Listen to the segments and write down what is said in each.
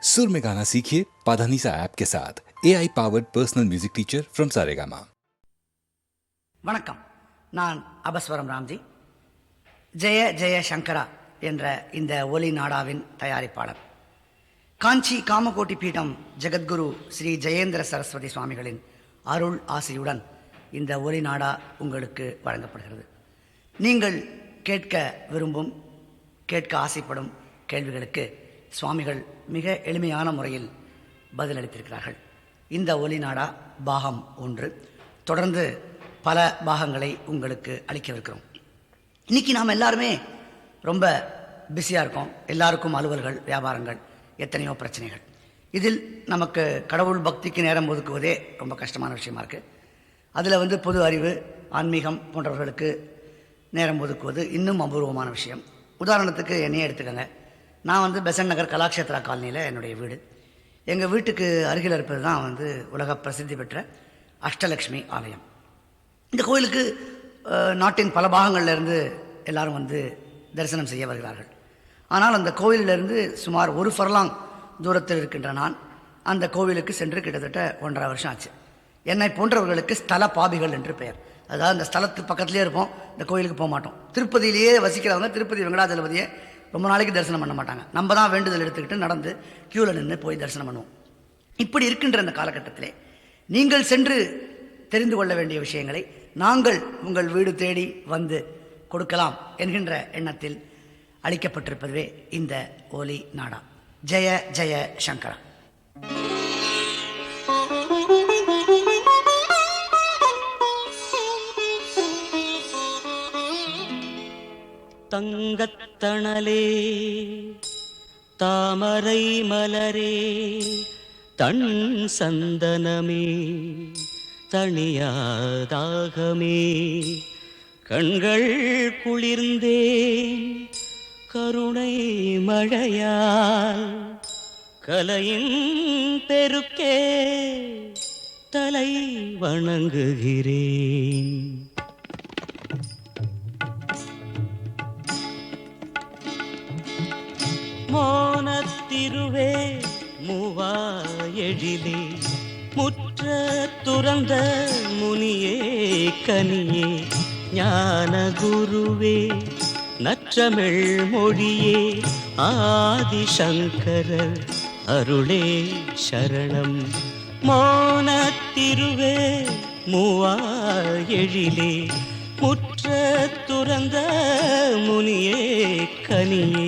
सुर में गाना सीखिए पाधानीसा ऐप के साथ AI powered personal music teacher from Saregama. வணக்கம், நான் அபஸ்வரம் ராம்ஜி. ஜெய ஜெய சங்கரா என்ற இந்த ஒலி நாடாவின் தயாரிப்பாளர். காஞ்சி காமகோட்டி பீடம் ஜெகத்குரு ஸ்ரீ ஜெயேந்திர சரஸ்வதி சுவாமிகளின் அருள் ஆசையுடன் இந்த ஒலி நாடா உங்களுக்கு வழங்கப்படுகிறது. நீங்கள் கேட்க விரும்பும், கேட்க ஆசைப்படும் கேள்விகளுக்கு சுவாமிகள் மிக எளிமையான முறையில் பதிலளித்திருக்கிறார்கள். இந்த ஒலி நாடா பாகம் 1 தொடர்ந்து பல பாகங்களை உங்களுக்கு அளிக்கவிருக்கிறோம். இன்னைக்கு நாம் எல்லாருமே ரொம்ப பிஸியாக இருக்கோம். எல்லாருக்கும் அலுவல்கள், வியாபாரங்கள், எத்தனையோ பிரச்சனைகள். இதில் நமக்கு கடவுள் பக்திக்கு நேரம் ஒதுக்குவதே ரொம்ப கஷ்டமான விஷயமா இருக்குது. அதில் பொது அறிவு, ஆன்மீகம் போன்றவர்களுக்கு நேரம் ஒதுக்குவது இன்னும் அபூர்வமான விஷயம். உதாரணத்துக்கு என்னையே எடுத்துக்கோங்க. நான் பெசன்ட் நகர் கலாக்ஷேத்ரா காலனியில் என்னுடைய வீடு. எங்கள் வீட்டுக்கு அருகில் இருப்பது தான் உலக பிரசித்தி பெற்ற அஷ்டலக்ஷ்மி ஆலயம். இந்த கோயிலுக்கு நாட்டின் பல பாகங்களிலிருந்து எல்லாரும் தரிசனம் செய்ய வருகிறார்கள். ஆனால் அந்த கோவிலிருந்து சுமார் 1 ஃபர்லாங் தூரத்தில் இருக்கின்ற நான் அந்த கோவிலுக்கு சென்று கிட்டத்தட்ட 1.5 வருஷம் ஆச்சு. என்னை போன்றவர்களுக்கு ஸ்தல பாபிகள் என்று பெயர். அதாவது அந்த ஸ்தலத்து பக்கத்துலேயே இருப்போம், இந்த கோயிலுக்கு போக மாட்டோம். திருப்பதியிலேயே வசிக்கிறவங்க திருப்பதி வெங்கடாஜலபதியை ரொம்ப நாளைக்கு தரிசனம் பண்ண மாட்டாங்க. நம்ம தான் வேண்டுதல் எடுத்துக்கிட்டு நடந்து கியூவில் நின்று போய் தரிசனம் பண்ணுவோம். இப்படி இருக்கின்ற அந்த காலகட்டத்திலே நீங்கள் சென்று தெரிந்து கொள்ள வேண்டிய விஷயங்களை நாங்கள் உங்கள் வீடு தேடி வந்து கொடுக்கலாம் என்கின்ற எண்ணத்தில் அளிக்கப்பட்டிருப்பதுவே இந்த ஒலி நாடா. ஜெய ஜெய சங்கரா. தங்கத்தணலே தாமரை மலரே தன் சந்தனமே தனியாதாகமே கண்கள் குளிர்ந்தே கருணை மழையால் கலையின் பெருக்கே தலை வணங்குகிறேன். மோனத்திருவே மூவாயெழிலே முற்ற துறந்த முனியே கனியே ஞான குருவே நற்றமிழ் மொழியே ஆதிசங்கரர் அருளே சரணம். மோனத்திருவே மூவாயெழிலே முற்ற துறந்த முனியே கனியே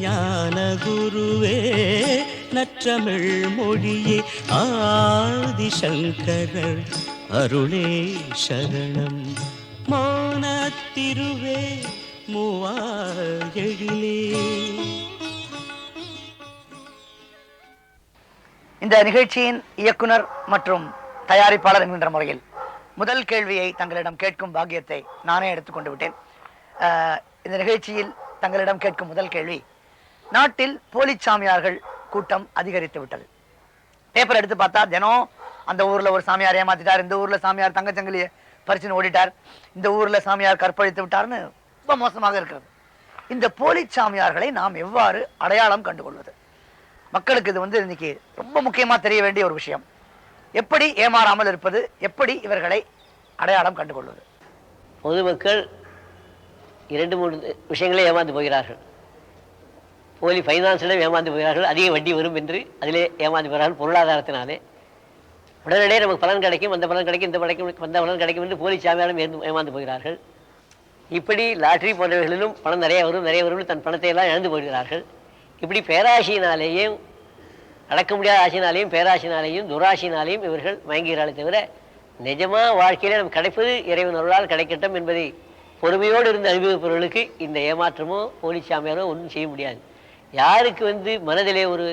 ஞான குருவே நற்றமிழ் மொழியே ஆதிசங்கரர் அருளே சரணம். மோனத்திருவே மூவாயெழிலே. இந்த நிகழ்ச்சியின் இயக்குனர் மற்றும் தயாரிப்பாளர் என்கின்ற முறையில் முதல் கேள்வியை தங்களிடம் கேட்கும் பாக்கியத்தை நானே எடுத்துக்கொண்டு விட்டேன். இந்த நிகழ்ச்சியில் தங்களிடம் கேட்கும் முதல் கேள்வி, நாட்டில் போலி சாமியார்கள் கூட்டம் அதிகரித்து விட்டது. பேப்பர் எடுத்து பார்த்தா தினம் அந்த ஊர்ல ஒரு சாமியார் ஏமாத்திட்டார், இந்த ஊர்ல சாமியார் தங்கச்சங்கிலியை பறிச்சுன்னு ஓடிட்டார், இந்த ஊர்ல சாமியார் கற்பழித்து விட்டார்னு ரொம்ப மோசமாக இருக்கிறது. இந்த போலி சாமியார்களை நாம் எவ்வாறு அடையாளம் கண்டுகொள்வது? மக்களுக்கு இது இன்னைக்கு ரொம்ப முக்கியமா தெரிய வேண்டிய ஒரு விஷயம். எப்படி ஏமாறாமல் இருப்பது, எப்படி இவர்களை அடையாளம் கண்டுகொள்வது? பொதுமக்கள் 2-3 விஷயங்களே ஏமாந்து போகிறார்கள். போலி ஃபைனான்ஸிடம் ஏமாந்து போகிறார்கள், அதிக வட்டி வரும் என்று அதிலே ஏமாந்து போகிறார்கள். பொருளாதாரத்தினாலே உடனடியே நமக்கு பலன் கிடைக்கும், அந்த பலன் கிடைக்கும், இந்த பலன் வந்த பலன் கிடைக்கும் என்று போலி சாமியாரும் ஏமாந்து போகிறார்கள். இப்படி லாட்ரி போன்றவர்களிலும் பணம் நிறைய வரும் தன் பணத்தை எல்லாம் இழந்து போகிறார்கள். இப்படி பேராசினாலேயும், அடக்க முடியாத ஆசினாலேயும், பேராசினாலேயும், துராசினாலேயும் இவர்கள் மயங்குகிறார்களே தவிர நிஜமாக வாழ்க்கையிலே நமக்கு கிடைப்பது இறைவன் அருளால் கிடைக்கட்டும் என்பதை பொறுமையோடு இருந்து அனுபவிப்பவர்களுக்கு இந்த ஏமாற்றமோ போலி சாமியாரோ ஒன்றும் செய்ய முடியாது. யாருக்கு மனதிலே ஒரு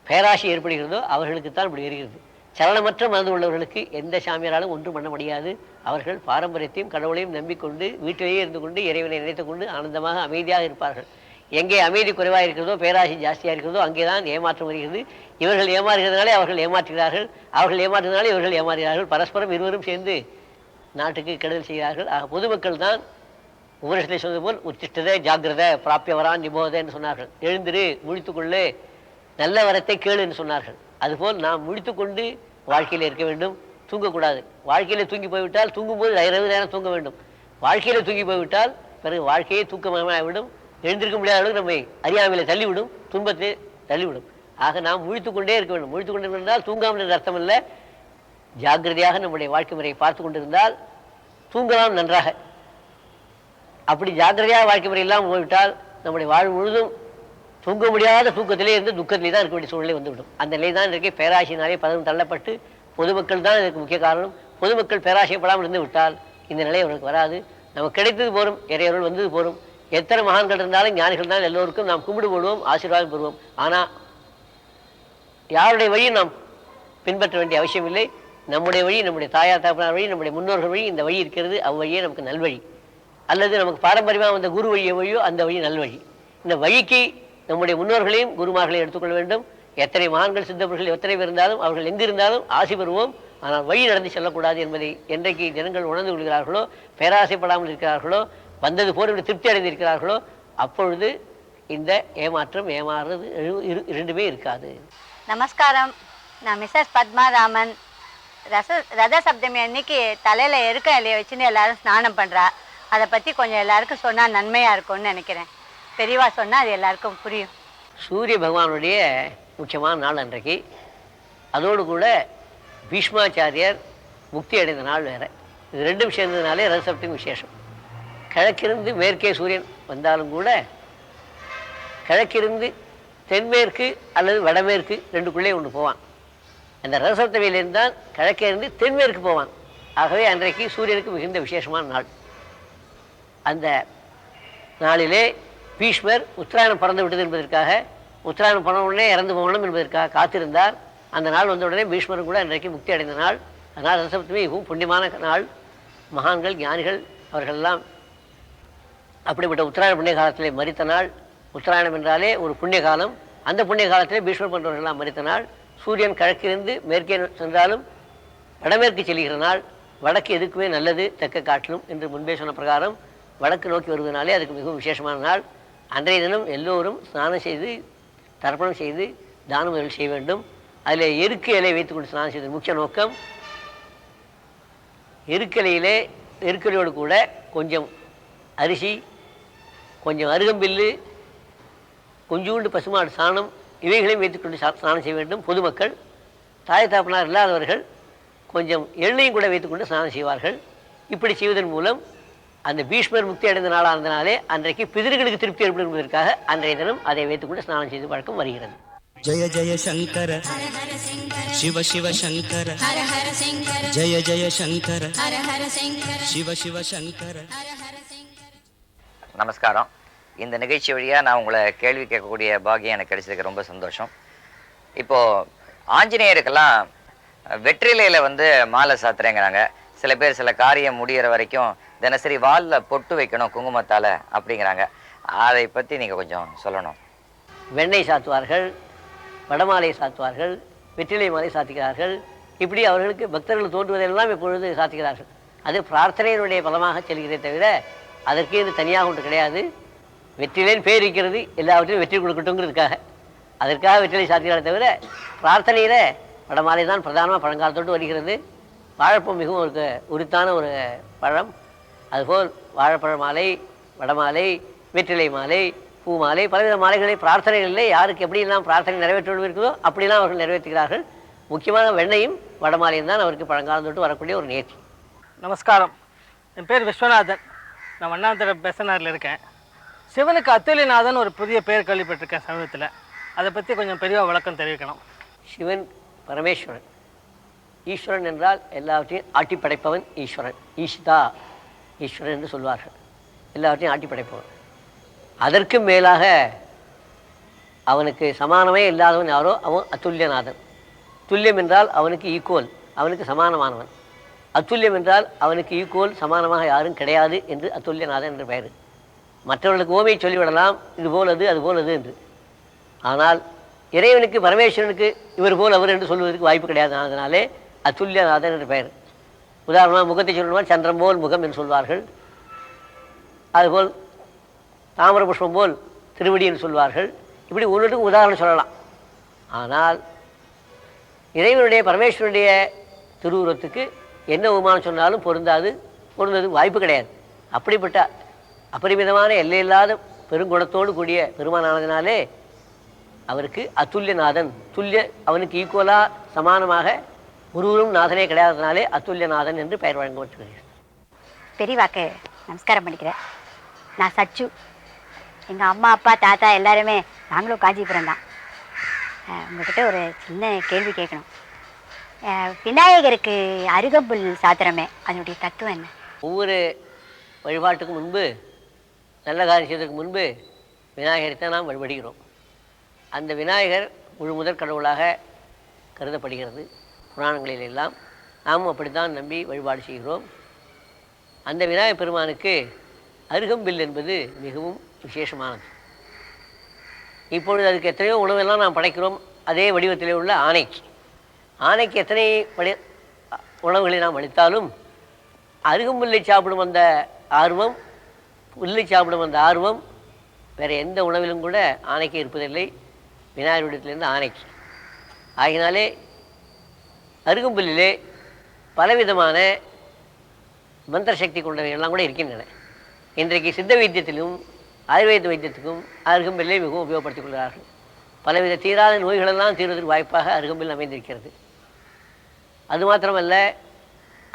பேராசி ஏற்படுகிறதோ அவர்களுக்குத்தான் இப்படி வருகிறது. சலனமற்ற மனது உள்ளவர்களுக்கு எந்த சாமியாராலும் ஒன்றும் பண்ண முடியாது. அவர்கள் பாரம்பரியத்தையும் கடவுளையும் நம்பிக்கொண்டு வீட்டிலேயே இருந்து கொண்டு இறைவனை நினைத்து கொண்டு ஆனந்தமாக அமைதியாக இருப்பார்கள். எங்கே அமைதி குறைவாக இருக்கிறதோ, பேராசி ஜாஸ்தியாக இருக்கிறதோ அங்கே தான் ஏமாற்றம் வருகிறது. இவர்கள் ஏமாறுகிறதுனாலே அவர்கள் ஏமாற்றுகிறார்கள், அவர்கள் ஏமாற்றினாலே இவர்கள் ஏமாறுகிறார்கள். பரஸ்பரம் இருவரும் சேர்ந்து நாட்டுக்கு கெடுதல் செய்கிறார்கள். ஆக பொதுமக்கள் தான் உபனிஷத்தை சொன்னது போல் உச்சிஷ்டதை ஜாகிரதை பிராப்பியவரான் நிபோதை என்று சொன்னார்கள். எழுந்திரு, முழித்துக்கொள்ளு, நல்ல வரத்தை கேளு என்று சொன்னார்கள். அதுபோல் நாம் முழித்து கொண்டு வாழ்க்கையில் இருக்க வேண்டும், தூங்கக்கூடாது. வாழ்க்கையில தூங்கி போய்விட்டால் தூங்கும்போது இரவு நேரம் தூங்க வேண்டும். வாழ்க்கையில தூங்கி போய்விட்டால் பிறகு வாழ்க்கையே தூக்கமாகிவிடும். எழுந்திருக்க முடியாத அளவுக்கு நம்மை அறியாமையில தள்ளிவிடும், துன்பத்தை தள்ளிவிடும். ஆக நாம் முழித்து கொண்டே இருக்க வேண்டும். முழித்து கொண்டே இருந்தால் தூங்காமல் என்ற அர்த்தம் இல்லை. ஜாக்கிரதையாக நம்முடைய வாழ்க்கை முறையை பார்த்து கொண்டிருந்தால் தூங்கலாம் நன்றாக. அப்படி ஜாக்கிரதையாக வாழ்க்கை முறை இல்லாமல் போய்விட்டால் நம்முடைய வாழ்வு முழுதும் தூங்க முடியாத தூக்கத்திலே இருந்து துக்கத்திலே தான் இருக்க வேண்டிய சூழ்நிலை வந்துவிடும். அந்த நிலை தான் இன்றைக்கு பேராசையினாலே பலரும் தள்ளப்பட்டு பொதுமக்கள் தான் இதற்கு முக்கிய காரணம். பொதுமக்கள் பேராசைப்படாமல் இருந்து விட்டால் இந்த நிலை அவர்களுக்கு வராது. நமக்கு கிடைத்தது போரும், இறையவர்கள் வந்தது போரும். எத்தனை மகான்கள் இருந்தாலும் ஞானிகள் தான் எல்லோருக்கும் நாம் கும்பிடு போடுவோம், ஆசீர்வாதம் பெறுவோம். ஆனால் யாருடைய வழியும் நாம் பின்பற்ற வேண்டிய அவசியம் இல்லை. நம்முடைய வழி, நம்முடைய தாயார் தகப்பனார் வழி, நம்முடைய முன்னோர்கள் வழி, இந்த வழி இருக்கிறது. அவ்வழியே நமக்கு நல்வழி. அல்லது நமக்கு பாரம்பரியமாக வந்த குரு வழியை வழியோ அந்த வழி நல்வழி. இந்த வழிக்கு நம்முடைய முன்னோர்களையும் குருமார்களையும் எடுத்துக்கொள்ள வேண்டும். எத்தனை மகான்கள் சித்தவர்கள் எத்தனை பேர் இருந்தாலும் அவர்கள் எங்கு இருந்தாலும் ஆசை பெறுவோம். ஆனால் வழி நடந்து செல்லக்கூடாது என்பதை என்றைக்கு ஜனங்கள் உணர்ந்து கொள்கிறார்களோ, பேராசைப்படாமல் இருக்கிறார்களோ, வந்தது போல் திருப்தி அடைந்திருக்கிறார்களோ, அப்பொழுது இந்த ஏமாற்றம் ஏமாறுறது இரண்டுமே இருக்காது. நமஸ்காரம். நான் மிஸ்ஸஸ் பத்மாராமன். ரத சப்தமி அன்னைக்கு தலையில் எருக்க இலையை வச்சுன்னு எல்லாரும் ஸ்நானம் பண்ணுறா. அதை பற்றி கொஞ்சம் எல்லாருக்கும் சொன்னால் நன்மையாக இருக்கும்னு நினைக்கிறேன். பெரியவா சொன்னால் அது எல்லாருக்கும் புரியும். சூரிய பகவானுடைய முக்கியமான நாள் அன்றைக்கு. அதோடு கூட பீஷ்மாச்சாரியர் முக்தி அடைந்த நாள் வேறு. இது ரெண்டும் சேர்ந்ததுனாலே ரத சப்தமி விசேஷம். கிழக்கிருந்து மேற்கே சூரியன் வந்தாலும் கூட கிழக்கிருந்து தென்மேற்கு அல்லது வடமேற்கு ரெண்டுக்குள்ளே ஒன்று போவான். அந்த ரதசப்தமியிலிருந்து தான் கிழக்கே இருந்து தென்மேற்கு போவான். ஆகவே அன்றைக்கு சூரியனுக்கு மிகுந்த விசேஷமான நாள். அந்த நாளிலே பீஷ்மர் உத்தராயணம் பறந்து விட்டது என்பதற்காக, உத்தராயணம் போன உடனே இறந்து போகணும் என்பதற்காக காத்திருந்தார். அந்த நாள் வந்த உடனே பீஷ்மரும் கூட அன்றைக்கு முக்தி அடைந்த நாள். அதனால் ரதசப்தமி மிகவும் புண்ணியமான நாள். மகான்கள் ஞானிகள் அவர்களெல்லாம் அப்படிப்பட்ட உத்தராயண புண்ணிய காலத்திலே மரித்த நாள். உத்தராயணம் என்றாலே ஒரு புண்ணிய காலம். அந்த புண்ணிய காலத்திலே பீஷ்மர் போன்றவர்களெல்லாம் மரித்த நாள். சூரியன் கிழக்கிலிருந்து மேற்கே சென்றாலும் வடமேற்கு செல்கிற நாள். வடக்கு எதுக்குமே நல்லது, தெற்க காட்டிலும் என்று முன்பே சொன்ன பிரகாரம் வடக்கு நோக்கி வருவதனாலே அதுக்கு மிகவும் விசேஷமான நாள். அன்றைய தினம் எல்லோரும் ஸ்நானம் செய்து தர்ப்பணம் செய்து தானங்கள் செய்ய வேண்டும். அதில் எருக்கு இலை வைத்துக்கொண்டு ஸ்நானம் செய்வது முக்கிய நோக்கம். எருக்கலையிலே எருக்கலையோடு கூட கொஞ்சம் அரிசி, கொஞ்சம் அருகம்பில்லு, கொஞ்சோண்டு பசுமாடு சாணம் இவைகளையும் வைத்துக்கொண்டு ஸ்நானம் செய்ய வேண்டும். பொதுமக்கள் தாய் தாப்பனார் இல்லாதவர்கள் கொஞ்சம் எண்ணெயும் கூட வைத்துக்கொண்டு ஸ்நானம் செய்வார்கள். இப்படி செய்வதன் மூலம் அந்த பீஷ்மர் முக்தி அடைந்த நாளானதுனாலே அன்றைக்கு பிதர்களுக்கு திருப்தி ஏற்படும் என்பதற்காக அன்றைய தினம் அதை வைத்துக்கொண்டு ஸ்நானம் செய்து பழக்கம் வருகிறது. ஜய ஜய சங்கர சிவ சிவ சங்கர ஜய ஜய சங்கர சிவ சிவ சங்கர. நமஸ்காரம். இந்த நிகழ்ச்சி வழியாக நான் உங்களை கேள்வி கேட்கக்கூடிய பாக்கியம் எனக்கு கிடைச்சதுக்கு ரொம்ப சந்தோஷம். இப்போது ஆஞ்சநேயருக்கெல்லாம் வெற்றிலையில் மாலை சாத்துறேங்கிறாங்க. சில பேர் சில காரியம் முடிகிற வரைக்கும் தினசரி வாலில் பொட்டு வைக்கணும் குங்குமத்தால் அப்படிங்கிறாங்க. அதை பற்றி நீங்கள் கொஞ்சம் சொல்லணும். வெண்ணெய் சாத்துவார்கள், வடமாலை சாத்துவார்கள், வெற்றிலை மாலை சாத்துகிறார்கள். இப்படி அவர்களுக்கு பக்தர்கள் தோன்றுவதெல்லாம் இப்பொழுது சாத்துகிறார்கள். அது பிரார்த்தனையினுடைய பலமாக செல்கிறதே தவிர அதற்கு இது தனியாக ஒன்று கிடையாது. வெற்றிலேன்னு பேர் இருக்கிறது, எல்லாவற்றையும் வெற்றி கொடுக்கட்டுங்கிறதுக்காக அதற்காக வெற்றிலை சாத்துகிறாரை தவிர பிரார்த்தனையில் வடமாலை தான் பிரதானமாக பழங்காலத்தோடு வருகிறது. வாழைப்பழம் மிகவும் ஒரு உரித்தான ஒரு பழம். அதுபோல் வாழைப்பழ மாலை, வடமாலை, வெற்றிலை மாலை, பூ மாலை, பலவித மாலைகளை பிரார்த்தனைகளிலே யாருக்கு எப்படியெல்லாம் பிரார்த்தனை நிறைவேற்ற இருக்குதோ அப்படிலாம் அவர்கள் நிறைவேற்றுகிறார்கள். முக்கியமாக வெண்ணையும் வடமாலையும் தான் அவருக்கு பழங்காலம் தொட்டு வரக்கூடிய ஒரு நேர்த்தி. நமஸ்காரம். என் பேர் விஸ்வநாதன். நான் வண்ணாந்தர பெசனாரில் இருக்கேன். சிவனுக்கு அத்துல்யநாதன் ஒரு புதிய பேர் கேள்விப்பட்டிருக்கேன் சமீபத்தில். அதை பற்றி கொஞ்சம் பெரிய விளக்கம் தெரிவிக்கணும். சிவன் பரமேஸ்வரன். ஈஸ்வரன் என்றால் எல்லாவற்றையும் ஆட்டி படைப்பவன் ஈஸ்வரன். ஈஷிதா ஈஸ்வரன் என்று சொல்வார்கள். எல்லாவற்றையும் ஆட்டி படைப்பவன். அதற்கு மேலாக அவனுக்கு சமானமே இல்லாதவன் யாரோ அவன் அத்துல்யநாதன். துல்லியம் என்றால் அவனுக்கு ஈக்குவல், அவனுக்கு சமானமானவன். அத்துல்யம் என்றால் அவனுக்கு ஈக்குவல் சமானமாக யாரும் கிடையாது என்று அத்துல்யநாதன் என்று பெயர். மற்றவர்களுக்கு ஓமையை சொல்லிவிடலாம், இது போலது அது போலது என்று. ஆனால் இறைவனுக்கு பரமேஸ்வரனுக்கு இவர் போல் அவர் என்று சொல்வதற்கு வாய்ப்பு கிடையாது. அதனாலே அத்துல்யநாதன் என்று பெயர். உதாரணமாக முகத்தை சொல்லுவார், சந்திரன் போல் முகம் என்று சொல்வார்கள். அதுபோல் தாமர புஷ்பம் போல் திருவடி என்று சொல்வார்கள். இப்படி ஒன்றுக்கு உதாரணம் சொல்லலாம். ஆனால் இறைவனுடைய பரமேஸ்வரனுடைய திருவுருவத்துக்கு என்ன உமானம் சொன்னாலும் பொருந்தது வாய்ப்பு கிடையாது. அப்படிப்பட்ட அபரிமிதமான எல்லையில்லாத பெருங்குணத்தோடு கூடிய பெருமானானதினாலே அவருக்கு அத்துல்யநாதன், அவனுக்கு ஈக்குவலாக சமானமாக குருவும் நாதனே கிடையாததுனாலே அத்துல்யநாதன் என்று பெயர் வழங்கப்பட்டிருக்கிறது. பெரியவாக்கு நமஸ்காரம் பண்ணிக்கிறேன். நான் சச்சு. எங்கள் அம்மா அப்பா தாத்தா எல்லாருமே நாங்களும் காஞ்சிபுரம் தான். உங்கள்கிட்ட ஒரு சின்ன கேள்வி கேட்கணும். விநாயகருக்கு அருகம்புல் சாத்திரமே, அதனுடைய தத்துவம் என்ன? ஒவ்வொரு வழிபாட்டுக்கு முன்பு, நல்ல காரியம் செய்வதற்கு முன்பு விநாயகரை நாம் வழிபடுகிறோம். அந்த விநாயகர் முழு முதற் கடவுளாக கருதப்படுகிறது. புராணங்களில் எல்லாம் நாமும் அப்படித்தான் நம்பி வழிபாடு செய்கிறோம். அந்த விநாயகர் பெருமானுக்கு அருகம்பில் என்பது மிகவும் விசேஷமானது. இப்பொழுது அதுக்கு எத்தனையோ உணவெல்லாம் நாம் படைக்கிறோம். அதே வடிவத்திலே உள்ள ஆனைக்கு எத்தனை உணவுகளை நாம் அளித்தாலும் அருகம்புல்லை சாப்பிடும் அந்த ஆர்வம், புல்லை சாப்பிடும் அந்த ஆர்வம் வேறு எந்த உணவிலும் கூட ஆனைக்கு இருப்பதில்லை, விநாயகரிடத்திலிருந்து ஆனைக்கு. ஆகினாலே அருகம்புல்லிலே பலவிதமான மந்திர சக்தி கொண்டவைகள்லாம் கூட இருக்கின்றன. இன்றைக்கு சித்த வைத்தியத்திலும் ஆயுர்வேத வைத்தியத்துக்கும் அருகம்பில்லை மிகவும் உபயோகப்படுத்திக் கொள்கிறார்கள். பலவித தீராத நோய்களெல்லாம் தீர்வதற்கு வாய்ப்பாக அருகம்பில் அமைந்திருக்கிறது. அது மாத்திரமல்ல,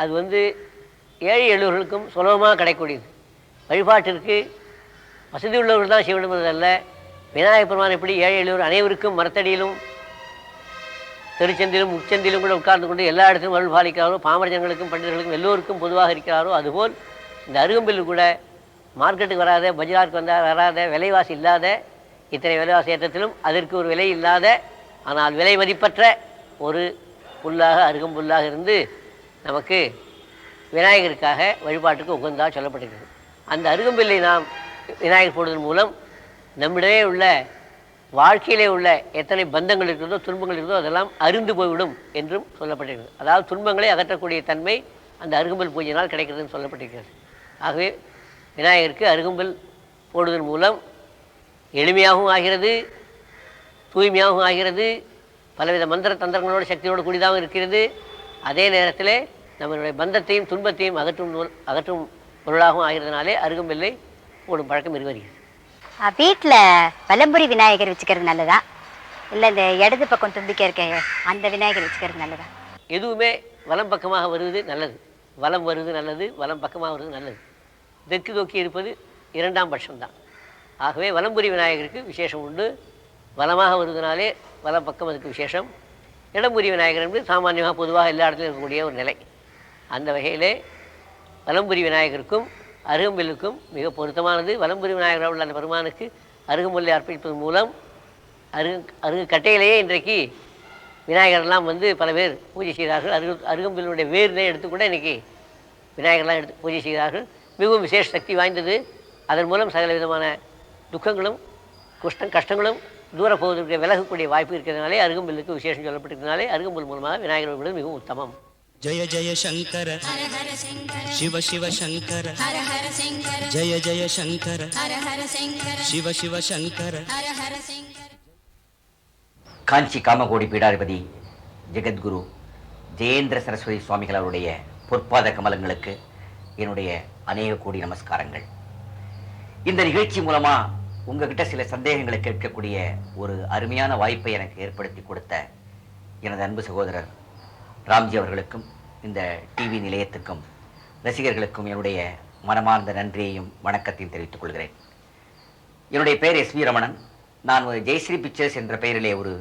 அது ஏழை எளியவர்களுக்கும் சுலபமாக கிடைக்கூடியது. வழிபாட்டிற்கு வசதி உள்ளவர்கள் தான் செய்ய வேண்டும் என்பதல்ல. விநாயகப் பெருமான் எப்படி ஏழை எளியவர் அனைவருக்கும் மரத்தடியிலும் தெருச்சந்திலும் உச்சந்திலும் கூட உட்கார்ந்து கொண்டு எல்லா இடத்திலும் அருள் பாலிக்கிறாரோ, பாமர ஜனங்களுக்கும் பண்டிதர்களுக்கும் எல்லோருக்கும் பொதுவாக இருக்கிறாரோ, அதுபோல் இந்த அருகம்பில் கூட மார்க்கெட்டுக்கு வராத, பஜாருக்கு வராத, விலைவாசி இல்லாத, இத்தனை விலைவாசி ஏற்றத்திலும் அதற்கு ஒரு விலை இல்லாத, ஆனால் விலை மதிப்பற்ற ஒரு புல்லாக அருகம்புல்லாக இருந்து நமக்கு விநாயகருக்காக வழிபாட்டுக்கு உகந்ததாக சொல்லப்பட்டிருக்கிறது. அந்த அருகம்பில்லை நாம் விநாயகர் போடுவதன் மூலம் நம்மிடையே உள்ள வாழ்க்கையிலே உள்ள எத்தனை பந்தங்கள் இருக்கிறதோ, துன்பங்கள் இருக்கிறதோ அதெல்லாம் அருந்து போய்விடும் என்றும் சொல்லப்பட்டிருக்கிறது. அதாவது துன்பங்களை அகற்றக்கூடிய தன்மை அந்த அருகம்புல் பூஜையினால் கிடைக்கிறதுன்னு சொல்லப்பட்டிருக்கிறது. ஆகவே விநாயகருக்கு அருகம்புல் போடுவதன் மூலம் எளிமையாகவும் ஆகிறது, தூய்மையாகவும் ஆகிறது, பலவித மந்திர தந்திரங்களோட சக்தியோடு கூடியதாகவும் இருக்கிறது. அதே நேரத்தில் நம்மளுடைய பந்தத்தையும் துன்பத்தையும் அகற்றும் பொருளாகவும் ஆகிறதுனாலே அருகம்பில்லை போடும் பழக்கம் வருகிறது. வீட்டில் வலம்புரி விநாயகர் வச்சுக்கிறது நல்லதா, இல்லை இந்த இடது பக்கம் தும்பிக்கை இருக்க அந்த விநாயகர் வச்சுக்கிறது நல்லதா? எதுவுமே வலம் பக்கமாக வருவது நல்லது. வலம் வருவது நல்லது, வலம் பக்கமாக வருவது நல்லது. தெற்கு நோக்கி இருப்பது இரண்டாம் பட்சம்தான். ஆகவே வலம்புரி விநாயகருக்கு விசேஷம் உண்டு. வலமாக வருவதனாலே வலம் பக்கம் அதுக்கு விசேஷம். இடம்புரி விநாயகர் என்பது சாமானியமாக பொதுவாக எல்லா இடத்துலையும் இருக்கக்கூடிய ஒரு நிலை. அந்த வகையிலே வலம்புரி விநாயகருக்கும் அருகம்பில்லுக்கும் மிக பொருத்தமானது. வலம்புரி விநாயகராக உள்ள அந்த பெருமானுக்கு அருகம்புல்லை அர்ப்பணிப்பதன் மூலம் அருகு கட்டையிலேயே இன்றைக்கு விநாயகரெல்லாம் பல பேர் பூஜை செய்கிறார்கள். அருகம்பில்லுடைய வேர்னே எடுத்துக்கூட இன்றைக்கி விநாயகர்லாம் எடுத்து பூஜை செய்கிறார்கள். மிகவும் விசேஷ சக்தி வாய்ந்தது. அதன் மூலம் சகல விதமான துக்கங்களும் கஷ்டங்களும் தூர போவதற்கு விலகக்கூடிய வாய்ப்பு இருக்கிறதுனாலே அருகம்பில்லுக்கு விசேஷம் சொல்லப்பட்டிருக்கிறதுனாலே அருகம்புல் மூலமாக விநாயகர் வழிபடுவது மிகவும் உத்தமம். ஜய ஜய சங்கர சிவ சிவ சங்கர ஜய ஜய சங்கர சிவ சிவ சங்கர. காஞ்சி காமகோடி பீடாதிபதி ஜெகத்குரு ஜெயேந்திர சரஸ்வதி சுவாமிகளுடைய பொற்பாத கமலங்களுக்கு என்னுடைய அநேக கோடி நமஸ்காரங்கள். இந்த நிகழ்ச்சி மூலமா உங்ககிட்ட சில சந்தேகங்களை கேட்கக்கூடிய ஒரு அருமையான வாய்ப்பை எனக்கு ஏற்படுத்தி கொடுத்த எனது அன்பு சகோதரர் ராம்ஜி அவர்களுக்கும் இந்த டிவி நிலையத்துக்கும் ரசிகர்களுக்கும் என்னுடைய மனமார்ந்த நன்றியையும் வணக்கத்தையும் தெரிவித்துக் கொள்கிறேன். என்னுடைய பெயர் எஸ்.வி. ரமணன். நான் ஒரு ஜெயஸ்ரீ பிக்சர்ஸ் என்ற பெயரிலே ஒரு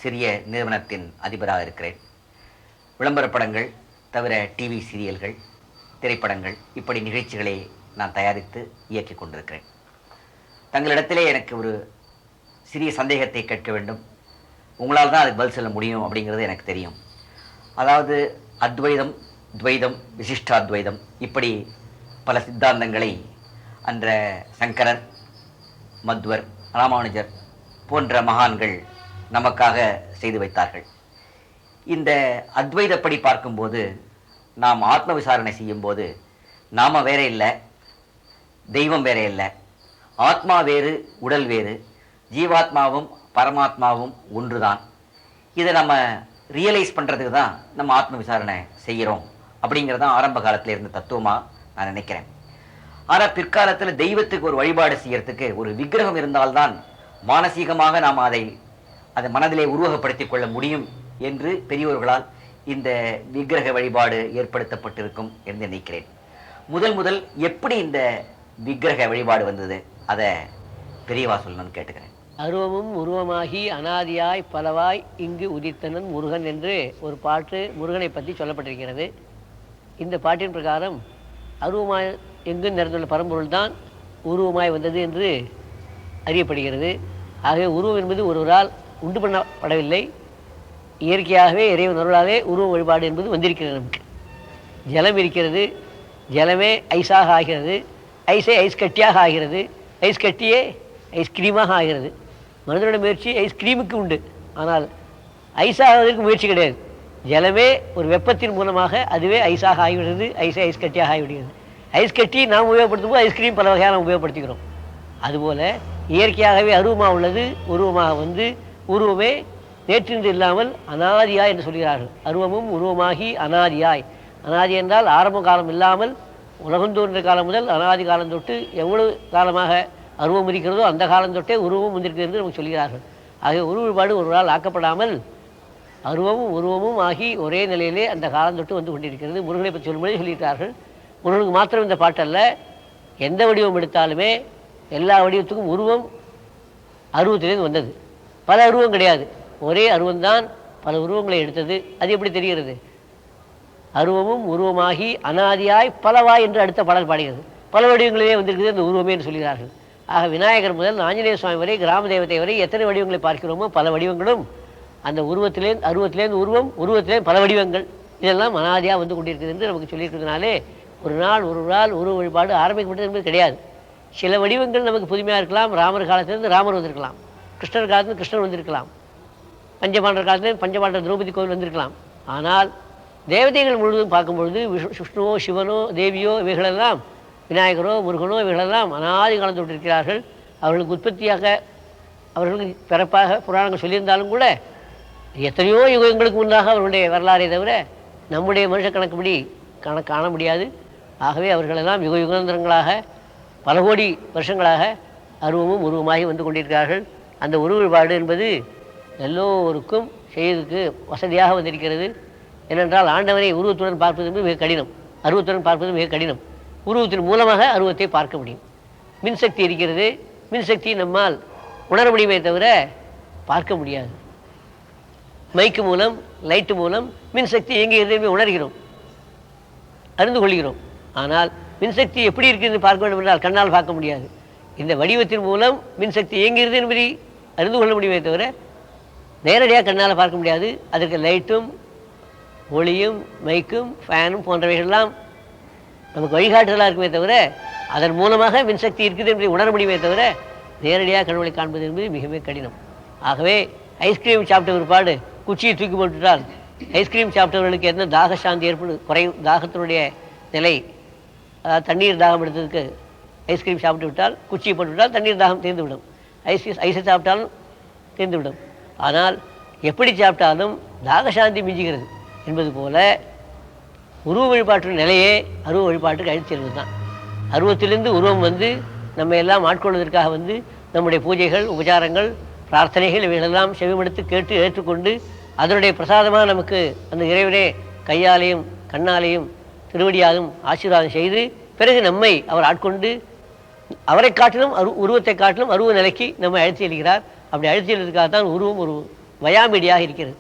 சிறிய நிறுவனத்தின் அதிபராக இருக்கிறேன். விளம்பர படங்கள் தவிர டிவி சீரியல்கள், திரைப்படங்கள், இப்படி நிகழ்ச்சிகளை நான் தயாரித்து இயக்கி கொண்டிருக்கிறேன். தங்களிடத்திலே எனக்கு ஒரு சிறிய சந்தேகத்தை கேட்க வேண்டும், உங்களால் தான் அதுக்கு பதில் சொல்ல முடியும் அப்படிங்கிறது எனக்கு தெரியும். அதாவது அத்வைதம், துவைதம், விசிஷ்டாத்வைதம், இப்படி பல சித்தாந்தங்களை அன்ற சங்கரர், மத்வர், ராமானுஜர் போன்ற மகான்கள் நமக்காக செய்து வைத்தார்கள். இந்த அத்வைதப்படி பார்க்கும்போது, நாம் ஆத்ம விசாரணை செய்யும்போது நாம வேற இல்லை, தெய்வம் வேற இல்லை, ஆத்மா வேறு, உடல் வேறு, ஜீவாத்மாவும் பரமாத்மாவும் ஒன்றுதான். இதை நம்ம ரியலைஸ் பண்ணுறதுக்கு தான் நம்ம ஆத்ம விசாரணை செய்கிறோம் அப்படிங்கிறதான் ஆரம்ப காலத்தில் இருந்த தத்துவமாக நான் நினைக்கிறேன். ஆனால் பிற்காலத்தில் தெய்வத்துக்கு ஒரு வழிபாடு செய்யறதுக்கு ஒரு விக்கிரகம் இருந்தால்தான் மானசீகமாக நாம் அதை மனதிலே உருவகப்படுத்திக் கொள்ள முடியும் என்று பெரியோர்களால் இந்த விக்கிரக வழிபாடு ஏற்படுத்தப்பட்டிருக்கும் என்று நினைக்கிறேன். முதல் எப்படி இந்த விக்கிரக வழிபாடு வந்தது, அதை பெரியவா சொல்லணும்னு கேட்டுக்கிறேன். அருவமும் உருவமாகி அனாதியாய் பலவாய் இங்கு உதித்தனன் முருகன் என்று ஒரு பாட்டு முருகனை பற்றி சொல்லப்பட்டிருக்கிறது. இந்த பாட்டின் பிரகாரம் அருவமாய் எங்கு நிறைந்துள்ள பரம்பொருள் தான் உருவமாய் வந்தது என்று அறியப்படுகிறது. ஆகவே உருவம் என்பது ஒருவரால் உண்டு பண்ணப்படவில்லை, இயற்கையாகவே இறைவன் அருளாலே உருவ வழிபாடு என்பது வந்திருக்கிறது. நமக்கு ஜலம் இருக்கிறது, ஜலமே ஐஸாக ஆகிறது, ஐஸே ஐஸ் கட்டியாக ஆகிறது, ஐஸ் கட்டியே ஐஸ்கிரீமாக ஆகிறது. மனிதனோட முயற்சி ஐஸ்கிரீமுக்கு உண்டு, ஆனால் ஐஸாகிறதுக்கு முயற்சி கிடையாது. ஜலமே ஒரு வெப்பத்தின் மூலமாக அதுவே ஐஸாக ஆகிவிடுறது, ஐஸே ஐஸ் கட்டியாக ஆகிவிடுகிறது. ஐஸ் கட்டி நாம் உபயோகப்படுத்தும் போது ஐஸ்கிரீம் பல வகையாக நாம் உபயோகப்படுத்திக்கிறோம். அதுபோல் இயற்கையாகவே அருவமாக உள்ளது உருவமாக வந்து உருவமே நேற்றின்று இல்லாமல் அனாதியாய் என்று சொல்கிறார்கள். அருவமும் உருவமாகி அனாதியாய். அனாதி என்றால் ஆரம்ப காலம் இல்லாமல் உலகம் தோன்ற காலம் முதல் அனாதி காலம் தொட்டு எவ்வளவு காலமாக அருவம் இருக்கிறதோ அந்த காலம் தொட்டே உருவமும் வந்திருக்கிறது என்று நமக்கு சொல்கிறார்கள். ஆகிய உருவ வழிபாடு ஒரு நாள் ஆக்கப்படாமல் அருவமும் உருவமும் ஆகி ஒரே நிலையிலே அந்த காலம் தொட்டு வந்து கொண்டிருக்கிறது. முருகனை பற்றி சொல்லும்போது சொல்லியிருக்கிறார்கள். முருகனுக்கு மாத்திரம் இந்த பாட்டல்ல, எந்த வடிவம் எடுத்தாலுமே எல்லா வடிவத்துக்கும் உருவம் அருவத்திலேருந்து வந்தது. பல அருவம் கிடையாது, ஒரே அருவம்தான் பல உருவங்களை எடுத்தது. அது எப்படி தெரிகிறது? அருவமும் உருவமாகி அனாதியாய் பலவாய் என்று அடுத்த பாடல் பாடுகிறது. பல வடிவங்களிலே வந்திருக்கிறது அந்த உருவமே என்று சொல்கிறார்கள். ஆக விநாயகர் முதல் ஆஞ்சநேய சுவாமி வரை கிராம தேவதை வரை எத்தனை வடிவங்களை பார்க்கிறோமோ பல வடிவங்களும் அந்த அருவத்திலேருந்து உருவத்திலேருந்து பல வடிவங்கள் இதெல்லாம் அனாதியாக வந்து கொண்டிருக்கிறது என்று நமக்கு சொல்லியிருக்கிறதுனாலே ஒரு நாள் உருவ வழிபாடு ஆரம்பிக்கப்பட்டது என்பது கிடையாது. சில வடிவங்கள் நமக்கு புதுமையாக இருக்கலாம். ராமர் காலத்திலிருந்து ராமர் வந்திருக்கலாம், கிருஷ்ணர் காலத்திலிருந்து கிருஷ்ணர் வந்திருக்கலாம், பஞ்சபாண்டர் காலத்திலிருந்து பஞ்சபாண்டர் திரௌபதி கோவில் வந்திருக்கலாம். ஆனால் தேவதைகள் முழுவதும் பார்க்கும்பொழுது விஷ்ணுவோ சிவனோ தேவியோ இவைகளெல்லாம், விநாயகரோ முருகனோ இவைகளெல்லாம் அனாதி காலம் தொட்டிருக்கிறார்கள். அவர்களுக்கு உற்பத்தியாக அவர்களுக்கு பிறப்பாக புராணங்கள் சொல்லியிருந்தாலும் கூட எத்தனையோ யுகங்களுக்கு முன்னாக அவர்களுடைய வரலாறை தவிர நம்முடைய மனுஷ கணக்குப்படி காண முடியாது. ஆகவே அவர்களெல்லாம் யுகாந்தரங்களாக பல கோடி வருஷங்களாக அருவமும் உருவமாகி வந்து கொண்டிருக்கிறார்கள். அந்த உருவ வழிபாடு என்பது எல்லோருக்கும் செய்வதற்கு வசதியாக வந்திருக்கிறது. ஏனென்றால் ஆண்டவரை உருவத்துடன் பார்ப்பது என்பது மிக கடினம், அருவத்துடன் பார்ப்பது மிக கடினம். உருவத்தின் மூலமாக அருவத்தை பார்க்க முடியும். மின்சக்தி இருக்கிறது, மின்சக்தி நம்மால் உணர முடியுமே தவிர பார்க்க முடியாது. மைக்கு மூலம் லைட்டு மூலம் மின்சக்தி எங்கே உணர்கிறோம், அறிந்து கொள்கிறோம். ஆனால் மின்சக்தி எப்படி இருக்கிறது பார்க்க வேண்டும் என்றால் கண்ணால் பார்க்க முடியாது. இந்த வடிவத்தின் மூலம் மின்சக்தி இயங்குகிறது என்பதை அறிந்து கொள்ள முடியுமே தவிர நேரடியாக கண்ணால் பார்க்க முடியாது. அதற்கு லைட்டும் ஒளியும் மைக்கும் ஃபேனும் போன்றவைகள்லாம் நமக்கு வழிகாட்டுதலாக இருக்குமே தவிர அதன் மூலமாக மின்சக்தி இருக்குது என்பதை உணர முடியுமே தவிர நேரடியாக கண்களை காண்பது என்பது மிக மிக கடினம். ஆகவே ஐஸ்கிரீம் சாப்பிட்ட ஒருபாடு குச்சியை தூக்கி போட்டுவிட்டால் ஐஸ்கிரீம் சாப்பிட்டவர்களுக்கு என்ன தாகசாந்தி குறையும், தாகத்தினுடைய நிலை, அதாவது தண்ணீர் தாகம் எடுத்ததுக்கு ஐஸ்கிரீம் சாப்பிட்டு விட்டால் குச்சியை போட்டுவிட்டால் தண்ணீர் தாகம் தீர்ந்துவிடும், ஐஸை சாப்பிட்டாலும் தீர்ந்துவிடும். ஆனால் எப்படி சாப்பிட்டாலும் தாகசாந்தி மிஞ்சுகிறது என்பது போல உருவ வழிபாட்டு நிலையே அருவ வழிபாட்டுக்கு அழைத்து செல்வது தான். அருவத்திலிருந்து உருவம் வந்து நம்ம எல்லாம் ஆட்கொள்வதற்காக வந்து நம்முடைய பூஜைகள் உபச்சாரங்கள் பிரார்த்தனைகள் இவைகளெல்லாம் செவிமடுத்து கேட்டு ஏற்றுக்கொண்டு அதனுடைய பிரசாதமாக நமக்கு அந்த இறைவனே கையாலையும் கண்ணாலையும் திருவடியாலும் ஆசீர்வாதம் செய்து பிறகு நம்மை அவர் ஆட்கொண்டு அவரை காட்டிலும் உருவத்தை காட்டிலும் அருவ நிலைக்கு நம்ம அழைத்து செல்கிறார். அப்படி அழைத்து செல்வதற்காகத்தான் உருவம் ஒரு வயாமீடியாக இருக்கிறது.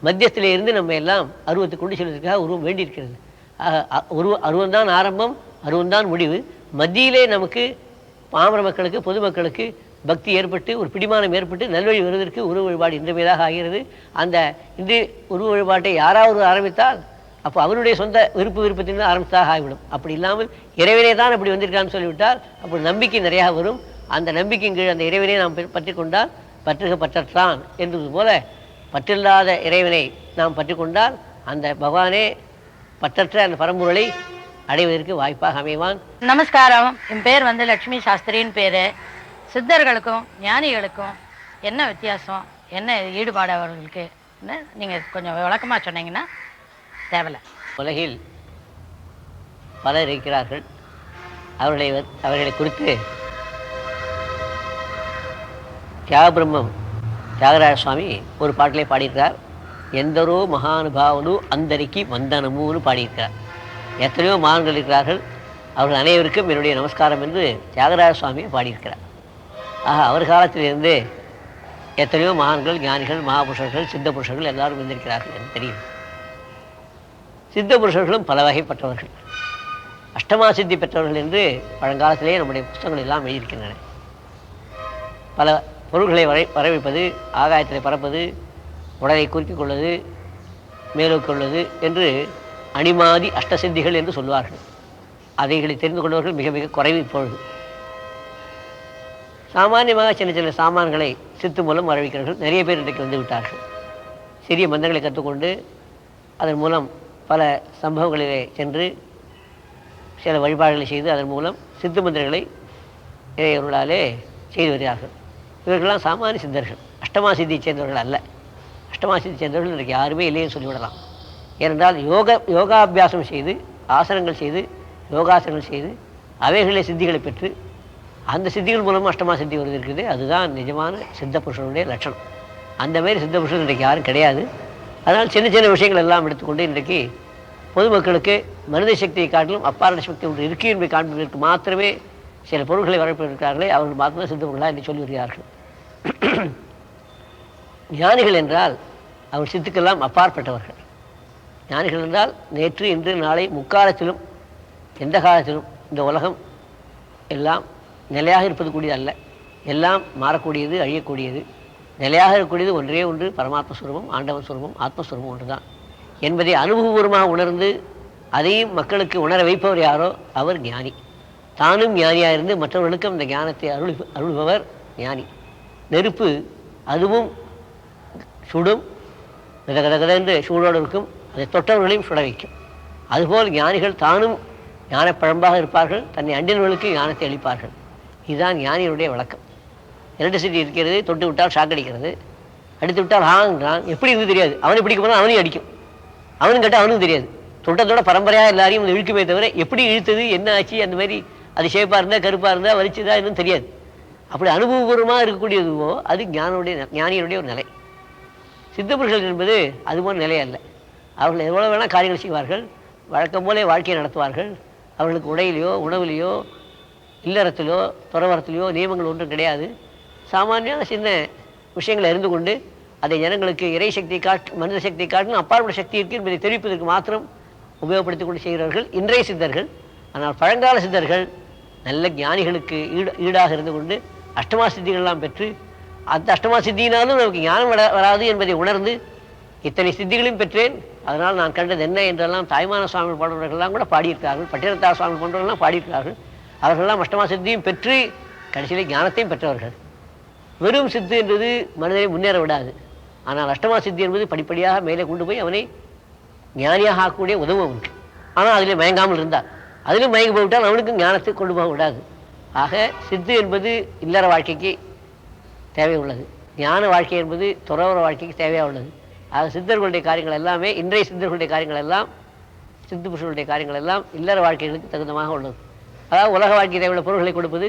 மத்தியத்திலே இருந்து நம்ம எல்லாம் அருவத்தை கொண்டு செல்வதற்காக உருவம் வேண்டியிருக்கிறது. அருவம்தான் ஆரம்பம், அருவம்தான் முடிவு. மத்தியிலே நமக்கு பாமர மக்களுக்கு பொதுமக்களுக்கு பக்தி ஏற்பட்டு ஒரு பிடிமானம் ஏற்பட்டு நல்வழி வருவதற்கு உருவ வழிபாடு இன்றியமையதாக ஆகிறது. அந்த உருவ வழிபாட்டை யாராவது ஆரம்பித்தால் அப்போ அவருடைய சொந்த விருப்பத்தின் ஆரம்பித்ததாக ஆகிவிடும். அப்படி இல்லாமல் இறைவனே தான் அப்படி வந்திருக்கான்னு சொல்லிவிட்டால் அப்படி நம்பிக்கை நிறையாக வரும். அந்த நம்பிக்கையின் கீழ் அந்த இறைவனை நாம் பற்றி கொண்டால் பற்றுக பற்றற்றான் என்பது போல பற்றில்லாத இறைவனை நாம் பற்றி கொண்டால் அந்த பகவானே பற்றற்ற அந்த பரம்பொருளை அடைவதற்கு வாய்ப்பாக அமைவான். நமஸ்காரம். என் பேர் லட்சுமி சாஸ்திரின்னு பேர். சித்தர்களுக்கும் ஞானிகளுக்கும் என்ன வித்தியாசம், என்ன ஈடுபாடு அவர்களுக்கு நீங்கள் கொஞ்சம் விளக்கமாக சொன்னீங்கன்னா தேவையில்ல. உலகில் பலர் இருக்கிறார்கள். அவர்களை குறித்து தியாகபிரம்மம் தியாகராஜ சுவாமி ஒரு பாட்டிலே பாடியிருக்கிறார். எந்தரோ மகானுபாவனு அந்தரிக்கு வந்தனமுன்னு பாடியிருக்கிறார். எத்தனையோ மகான்கள் இருக்கிறார்கள், அவர்கள் அனைவருக்கும் என்னுடைய நமஸ்காரம் என்று தியாகராஜ சுவாமியை பாடியிருக்கிறார். ஆக அவர் காலத்திலிருந்து எத்தனையோ மகான்கள், ஞானிகள், மகாபுருஷர்கள், சித்த புருஷர்கள் எல்லாரும் இருந்திருக்கிறார்கள் என்று தெரியும். சித்த புருஷர்களும் பல வகைப்பட்டவர்கள், அஷ்டமா சித்தி பெற்றவர்கள் என்று பழங்காலத்திலேயே நம்முடைய புத்தகங்கள் எல்லாம் எழுதியிருக்கின்றன. பல பொருள்களை வரவைப்பது, ஆகாயத்தில் பறப்பது, உடலை குறிக்கிக் கொள்வது, மேலோக்கொள்வது என்று அணிமாதி அஷ்டசித்திகள் என்று சொல்வார்கள். அதைகளை தெரிந்து கொண்டவர்கள் மிக மிக குறைவு இப்பொழுது. சாமானியமாக சின்ன சின்ன சாமான்களை சித்து மூலம் வரவைக்கிறார்கள். நிறைய பேர் இன்றைக்கு வந்து விட்டார்கள். சிறிய மந்திரங்களை கற்றுக்கொண்டு அதன் மூலம் பல சம்பவங்களிலே சென்று சில வழிபாடுகளை செய்து அதன் மூலம் சித்து மந்திரங்களை இறையவர்களாலே செய்து வருகிறார்கள். இவர்களெல்லாம் சாமானிய சித்தர்கள், அஷ்டமா சித்தியை சேர்ந்தவர்கள் அல்ல. அஷ்டமா சித்தி சேர்ந்தவர்கள் இன்றைக்கு யாருமே இல்லைன்னு சொல்லிவிடலாம். ஏனென்றால் யோகாபியாசம் செய்து, ஆசனங்கள் செய்து, யோகாசனங்கள் செய்து அவைகளிலே சித்திகளை பெற்று அந்த சித்திகள் மூலமாக அஷ்டமா சித்தி வருது இருக்குது. அதுதான் நிஜமான சித்த புருஷனுடைய லட்சணம். அந்தமாரி சித்த புருஷன் இன்றைக்கு யாரும் கிடையாது. அதனால் சின்ன சின்ன விஷயங்கள் எல்லாம் எடுத்துக்கொண்டு இன்றைக்கு பொதுமக்களுக்கு மனித சக்தியை காட்டிலும் அப்பாரண சக்தி ஒன்று இருக்கு என்பதை காண்பதற்கு மாத்திரமே சில பொருள்களை வரப்பிருக்கிறார்களே, அவர்கள் மாத்திரம் சித்த பொருளாக என்று சொல்லி வருகிறார்கள். ஞானிகள் என்றால் அவர் சித்துக்கெல்லாம் அப்பாற்பட்டவர்கள். ஞானிகள் என்றால் நேற்று, இன்று, நாளை, முக்காலத்திலும் எந்த காலத்திலும் இந்த உலகம் எல்லாம் நிலையாக இருப்பது கூடியது அல்ல. எல்லாம் மாறக்கூடியது, அழியக்கூடியது. நிலையாக இருக்கக்கூடியது ஒன்றே ஒன்று, பரமாத்ம சுரூபம், ஆண்டவன் சுரூபம், ஆத்மஸ்வரூபம் ஒன்று தான் என்பதை அனுபவபூர்வமாக உணர்ந்து அதையும் மக்களுக்கு உணர வைப்பவர் யாரோ அவர் ஞானி. தானும் ஞானியாக இருந்து மற்றவர்களுக்கும் இந்த ஞானத்தை அருள்பவர் ஞானி. நெருப்பு அதுவும் சுடும், கத என்று சூடோடு இருக்கும், அதை தொட்டவர்களையும் சுட வைக்கும். அதுபோல் ஞானிகள் தானும் ஞானப்பழம்பாக இருப்பார்கள், தன்னை அண்டினவர்களுக்கு ஞானத்தை அளிப்பார்கள். இதுதான் ஞானியினுடைய வழக்கம். எலக்ட்ரிசிட்டி இருக்கிறது, தொட்டு விட்டால் ஷாக் அடிக்கிறது, அடித்து விட்டால் ஹாங்கிறான். எப்படி இருந்து தெரியாது, அவனை பிடிக்க போனால் அவனையும் அடிக்கும், அவனும் கேட்டால் அவனுக்கும் தெரியாது. தொட்டத்தோட பரம்பரையாக எல்லாரையும் இழுக்குமே தவிர எப்படி இழுத்தது, என்ன ஆச்சு, அந்த மாதிரி அது ஷேப்பாக இருந்தால், கருப்பாக இருந்தால், வலிச்சுதா இன்னும் தெரியாது. அப்படி அனுபவபூர்வமாக இருக்கக்கூடியதுவோ அது ஞானியினுடைய ஒரு நிலை. சித்தபுருஷர்கள் என்பது அதுபோல் நிலை அல்ல. அவர்கள் எவ்வளோ வேணால் காரியங்கள் செய்வார்கள், வழக்கம் போலே வாழ்க்கையை நடத்துவார்கள். அவர்களுக்கு உடையிலையோ, உணவிலையோ, இல்லறத்திலோ, துறவரத்திலையோ நியமங்கள் ஒன்றும் கிடையாது. சாமானியமான சின்ன விஷயங்களை அறிந்து கொண்டு அதை ஜனங்களுக்கு இறை சக்தியை மனித சக்தியை காட்டிலும் அப்பாற்பட்ட சக்தி இருக்கு என்பதை தெரிவிப்பதற்கு மாத்திரம் உபயோகப்படுத்திக் கொண்டு செய்கிறார்கள் இன்றைய சித்தர்கள். ஆனால் பழங்கால சித்தர்கள் நல்ல ஞானிகளுக்கு ஈடாக இருந்து கொண்டு அஷ்டமா சித்திகள்லாம் பெற்று, அந்த அஷ்டமா சித்தியினாலும் நமக்கு ஞானம் வராது என்பதை உணர்ந்து இத்தனை சித்திகளையும் பெற்றேன், அதனால் நான் கண்டது என்ன என்றெல்லாம் தாய்மான சுவாமி போன்றவர்கள்லாம் கூட பாடியிருக்கிறார்கள். பட்டினத்தார் சுவாமி போன்றவர்கள்லாம் பாடியிருக்கிறார்கள். அவர்களெல்லாம் அஷ்டமா சித்தியும் பெற்று கடைசியிலே ஞானத்தையும் பெற்றவர்கள். வெறும் சித்து என்பது மனிதனை முன்னேற விடாது. ஆனால் அஷ்டமா சித்தி என்பது படிப்படியாக மேலே கொண்டு போய் அவனை ஞானியாக ஆக்கக்கூடிய உதவும் உண்டு. ஆனால் அதிலே மயங்காமல் இருந்தார். அதிலும் மயங்கி போய்விட்டால் அவனுக்கும் ஞானத்தை கொண்டு போக விடாது. ஆக சித்து என்பது இல்லற வாழ்க்கைக்கு தேவை உள்ளது, ஞான வாழ்க்கை என்பது துறவர வாழ்க்கைக்கு தேவையாக உள்ளது. ஆக சித்தர்களுடைய காரியங்கள் எல்லாமே, இன்றைய சித்தர்களுடைய காரியங்கள் எல்லாம், சித்து புருஷனுடைய காரியங்கள் எல்லாம் இல்லற வாழ்க்கைகளுக்கு தகுந்தமாக உள்ளது. அதாவது உலக வாழ்க்கை தேவையுள்ள பொருள்களை கொடுப்பது,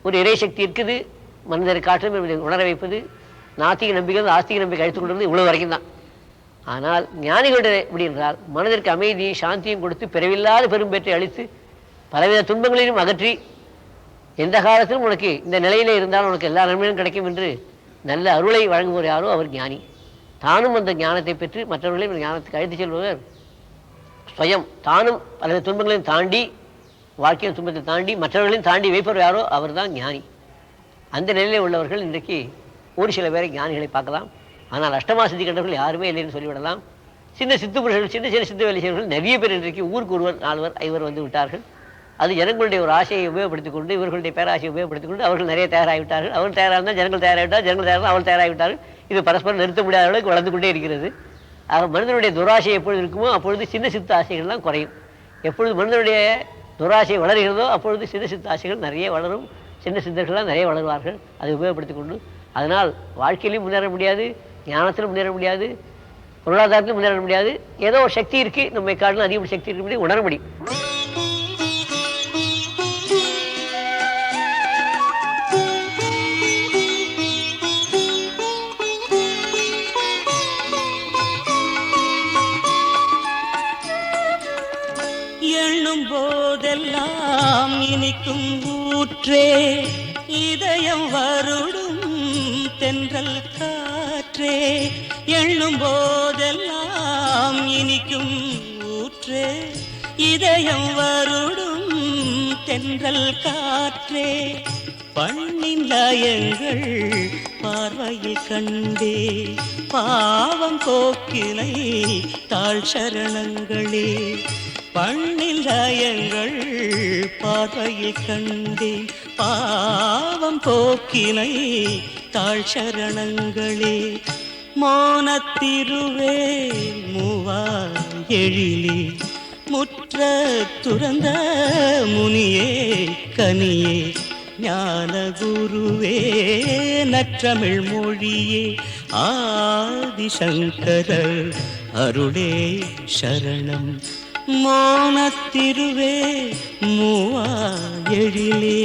ஒரு இறை சக்தி இருக்குது மனிதரை காற்றும் உணர வைப்பது, நாத்திக நம்பிக்கை ஆஸ்திக நம்பிக்கை அழைத்துக் கொண்டிருந்தது இவ்வளவு வரைக்கும் தான். ஆனால் ஞானிகளுடைய எப்படி என்றால் மனதிற்கு அமைதியும் சாந்தியும் கொடுத்து பிறவில்லாத பெரும்பேற்றை அளித்து பலவித துன்பங்களையும் அகற்றி எந்த காலத்திலும் உனக்கு இந்த நிலையிலே இருந்தாலும் உனக்கு எல்லா நன்மையும் கிடைக்கும் என்று நல்ல அருளை வழங்குவோர் யாரோ அவர் ஞானி. தானும் அந்த ஞானத்தை பெற்று மற்றவர்களையும் ஞானத்துக்கு அழைத்து செல்பவர் ஸ்வயம். தானும் பல துன்பங்களையும் தாண்டி, வாழ்க்கையின் துன்பத்தை தாண்டி மற்றவர்களையும் தாண்டி வைப்பவர் யாரோ அவர் தான் ஞானி. அந்த நிலையில் உள்ளவர்கள் இன்றைக்கு ஒரு சில பேரை ஞானிகளை பார்க்கலாம். ஆனால் அஷ்டமா சித்தி கண்டவர்கள் யாருமே இல்லைன்னு சொல்லிவிடலாம். சின்ன சித்து புருஷர்கள், சின்ன சின்ன சித்து வேலை செய்வர்கள் நிறைய பேர் இன்றைக்கு ஊருக்கு ஒருவர், 4 5 வந்து விட்டார்கள். அது ஜனங்களுடைய ஒரு ஆசையை உபயோகப்படுத்திக் கொண்டு, இவர்களுடைய பேராசையை உபயோகப்படுத்திக் கொண்டு அவர்கள் நிறைய தயாராகிவிட்டார்கள். அவர்கள் தயாராக இருந்தால் ஜனங்கள் தயாராகிவிட்டார், ஜனங்கள் தயாராக அவர்கள் தயாராகிவிட்டார்கள். இது பரஸ்பரம் நிறுத்த முடியாத அளவுக்கு வளர்ந்து கொண்டே இருக்கிறது. ஆக மனிதனுடைய துராசை எப்பொழுது இருக்குமோ அப்பொழுது சின்ன சித்து ஆசைகள்லாம் குறையும். எப்பொழுது மனிதனுடைய துராசை வளர்கிறதோ அப்பொழுது சின்ன சித்து ஆசைகள் நிறைய வளரும். சின்ன சித்தர்கள்லாம் நிறைய வளருவார்கள் அதை உபயோகப்படுத்திக் கொண்டு. அதனால் வாழ்க்கையிலும் முன்னேற முடியாது, ஞானத்திலும் முன்னேற முடியாது, பொருளாதாரத்தில் முன்னேற முடியாது. ஏதோ ஒரு சக்தி இருக்குது, நம்மை காட்டிலும் அதிகமான சக்தி இருக்கு உணர முடியும். எண்ணும் போதெல்லாம் இனிக்கும் ஊற்றே, இதயம் வருடும் தென்றல் காற்றே. எண்ணும் போதெல்லாம் இனிக்கும் ஊற்றே, இதயம் வருடும் தென்றல் காற்றே. பண்ணின் லயங்கள் பார்வையில் கண்டே, பாவம் போக்கினை தாழ் சரணங்களே. பண்ணின் லயங்கள் பார்வையில் கண்டே, பாவம் போக்கினை தாழ் சரணங்களே. மோனத்திருவே மூவா எழிலே, முற்ற துறந்த முனியே கனியே. ஞான குருவே நற்றமிழ் மொழியே, ஆதிசங்கரர் அருளே சரணம். மோனத்திருவே மூவா எழிலே.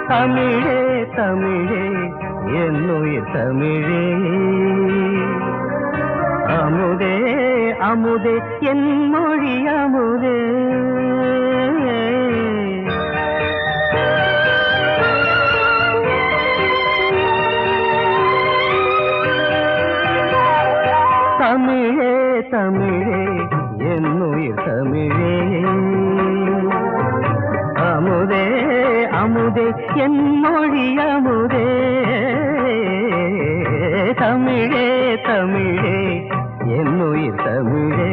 தமிழே தமிழே என்னுயிர் தமிழே, அமுதே அமுதே என் மொழி அமுதே. தமிழே தமிழே என்னுயிர் தமிழே, அமுதே அமுதே என் மொழி அமுதே. தமிழே தமிழே என்னுயிர் தமிழே.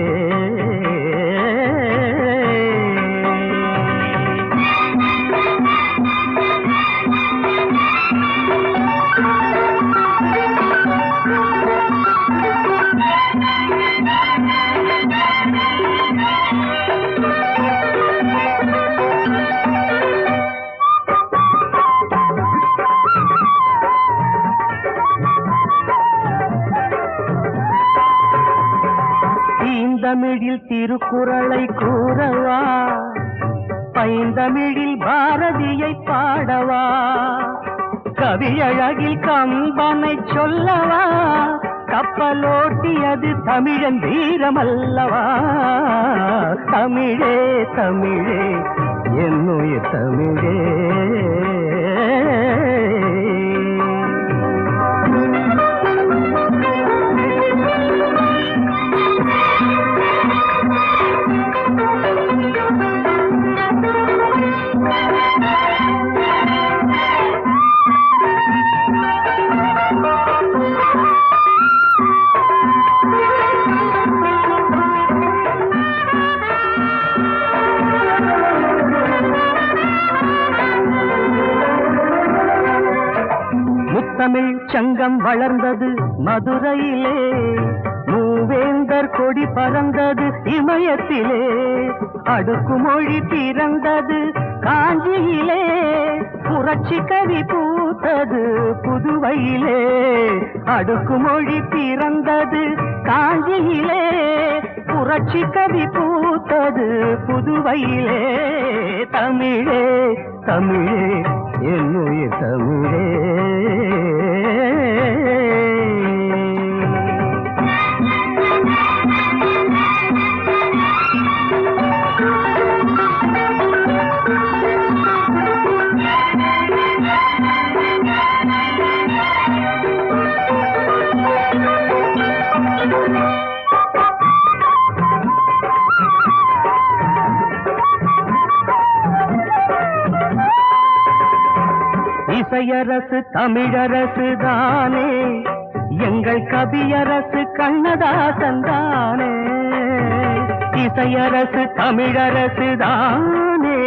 தமிழில் திருக்குறளை கூறவா, பைந்தமிழில் பாரதியை பாடவா, கவியழகில் கம்பனை சொல்லவா, கப்பலோட்டியது தமிழன் வீரமல்லவா. தமிழே தமிழே என்னுயிர் தமிழே. தமிழ் சங்கம் வளர்ந்தது மதுரையிலே, மூவேந்தர் கொடி பறந்தது இமயத்திலே, அடுக்குமொழி பிறந்தது காஞ்சியிலே, புரட்சி கவி பூத்தது புதுவையிலே. அடுக்குமொழி பிறந்தது காஞ்சியிலே, புரட்சி கவி பூத்தது புதுவையிலே. தமிழே தமிழே என்னுயிர் தமிழே. இசையரசு தமிழரசு தானே, எங்கள் கவியரசு கண்ணதாசன் தானே. இசையரசு தமிழரசு தானே,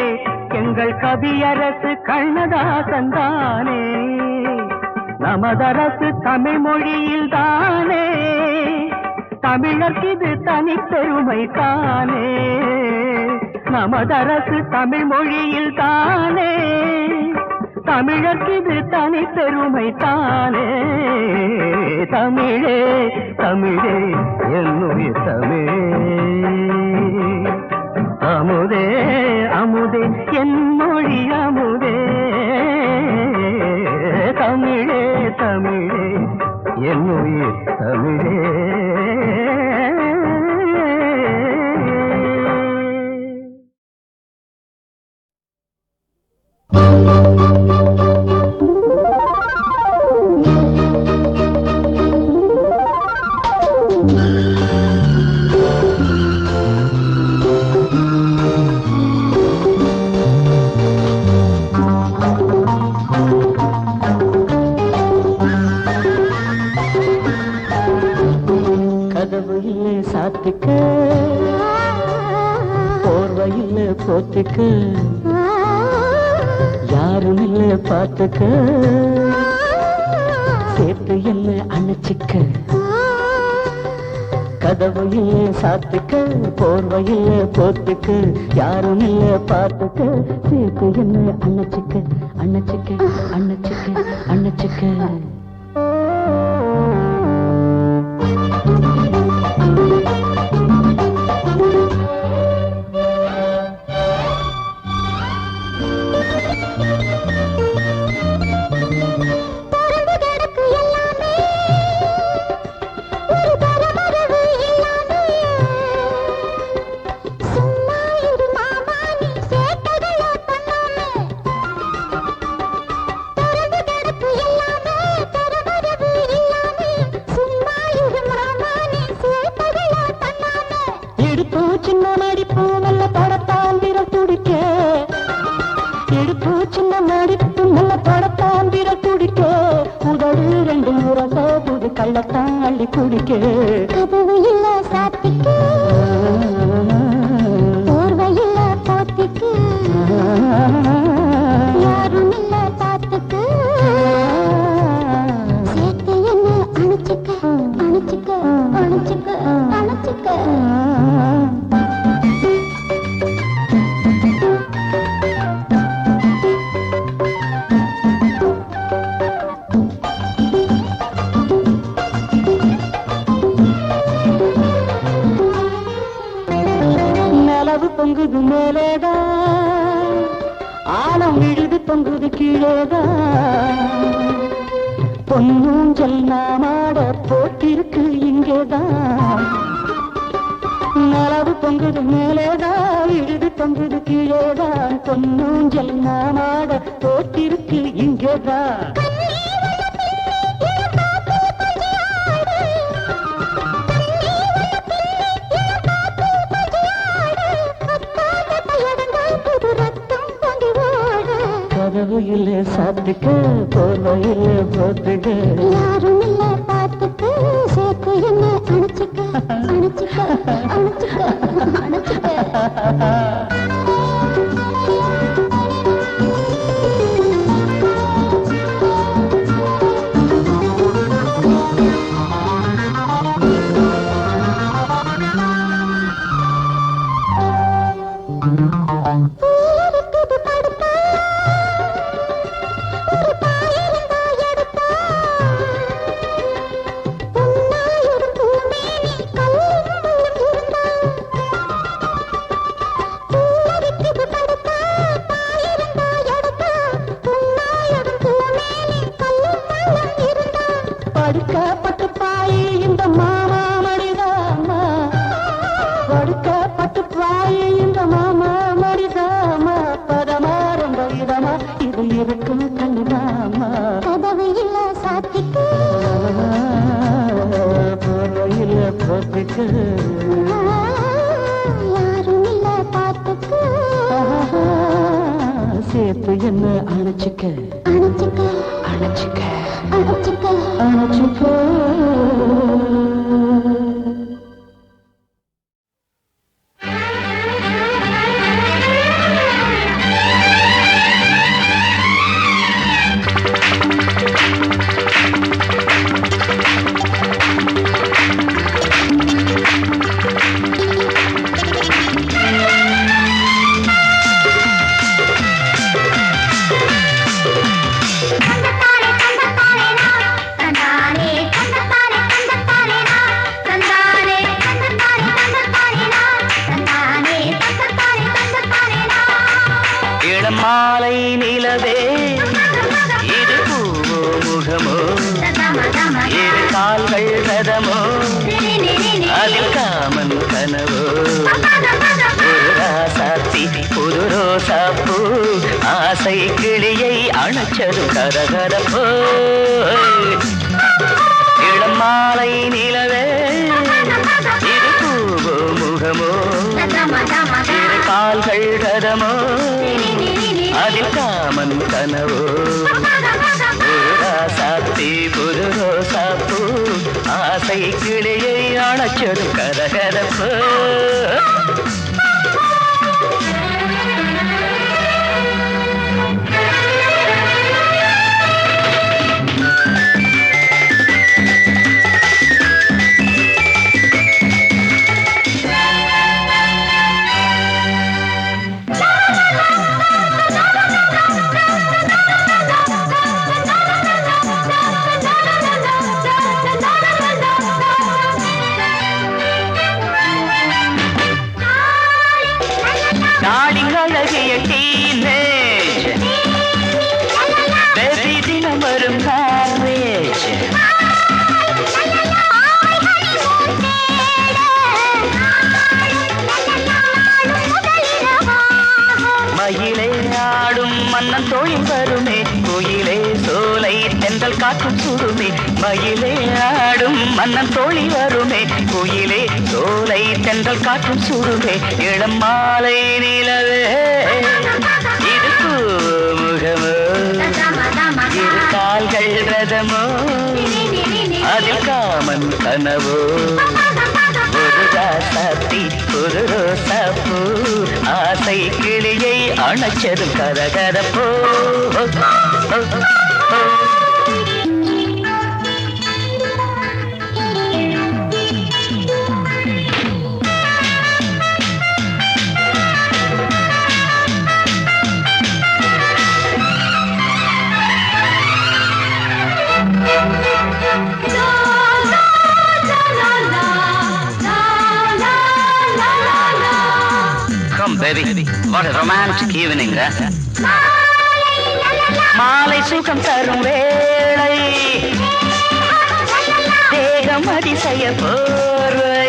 எங்கள் கவியரசு கண்ணதாசன் தானே. நமதரசு தமிழ் மொழியில் தானே, தமிழர்க்கு இது தனிப்பெருமை தானே. நமதரசு தமிழ் மொழியில் தானே, தமிழர்க்கு இது தனிப்பெருமை தானே. தமிழே தமிழே என்னுயிர் தமிழே, அமுதே அமுதே என் மொழி அமுதே. தமிழே தமிழே என்னுயிர் தமிழே. போர்வையில் போத்துக்கு யாரும் இல்லை பார்த்துக்க, சேர்த்து என்ன அணைச்சிக்க. கதவையில் சாத்துக்க, போர்வையில் போத்துக்கு யாரும் இல்லை பார்த்துக்க, சேர்த்து என்ன அணைச்சிக்க அணைச்சிக்க அணைச்சிக்க அணைச்சிக்க. கள்ளத்தான் அள்ளி குடிக்க. கதவையில் சாத்திக்க, போர்வையில் போத்திக்கு யாரும் இல்ல பார்த்துக்க, சேர்த்து என்ன அணைச்சிக்க அணைச்சிக்க அணைச்சிக்க அணைச்சிக்க. பொங்குது மேலேதான், ஆழம் விழுது பொங்குது கீழேதான், பொன்னூஞ்சல் நாமாட போட்டிருக்கு இங்கேதான். நலவு பொங்குது மேலேதான், விழுது பொங்குது கீழேதான், பொன்னூஞ்சல் நாமாட போட்டிருக்கு இங்கேதான். கதவையில் சாத்துக்க, போர்வையில் போத்துக்க யாரும் இல்ல பார்த்துக்க, சேர்த்து என்ன அணைச்சிக்க அணைச்சிக்க அணைச்சிக்க அணைச்சிக்க. படுக்கப்பட்டு பாய் இந்த மாமா மடிதாமா, படுக்கப்பட்டு பாய் இந்த மாமா மடிதாமா, பதமா ரொம்ப இதமா இது இருக்கும் கண்ணுதாமா. கதவையில் சாத்திக்க, போர்வையில் போத்துக்க யாரும் இல்ல பார்த்துக்க, சேர்த்து என்ன அணைச்சிக்க அணைச்சிக்க அணைச்சிக்க அணைச்சிக்க அணைச்சிக்க. இரு கால்கள் ரதமோ அதில் காமன் கனவோ ஒரு ராசாத்தி புது ரோசாப்பூ ஆசை கிளியை அணைச்சது கரகரப்போ இளம் மாலை நிலவே இது பூவோ முகமோ இரு கால்கள் ரதமோ அதில் காமன் கனவோ ஒரு ராசாத்தி புது ரோசாப்பூ ஆசை கிளியை அணைச்சது கரகரப்போ மயிலே ஆடும் மன்னன் தோழில் வருமே கோயிலே சோலை தென்றல் காற்றும் சுடுமே மயிலே ஆடும் மன்னன் தோழி வருமே கோயிலே சோலை தென்றல் காற்றும் சுடுமே இளம் மாலை நிலவே இது முகமோ இரு கால்கள் ரதமோ அதில் காமன் கனவோ ஒரு ராசாத்தி ஒரு ரோசாப்பூ ஆசை கிளியை அணைச்சது கரகரப்போ Come baby, what a romantic evening, மாலை சுகம் தரும் வேளை தேகம் அதிசய போர்வை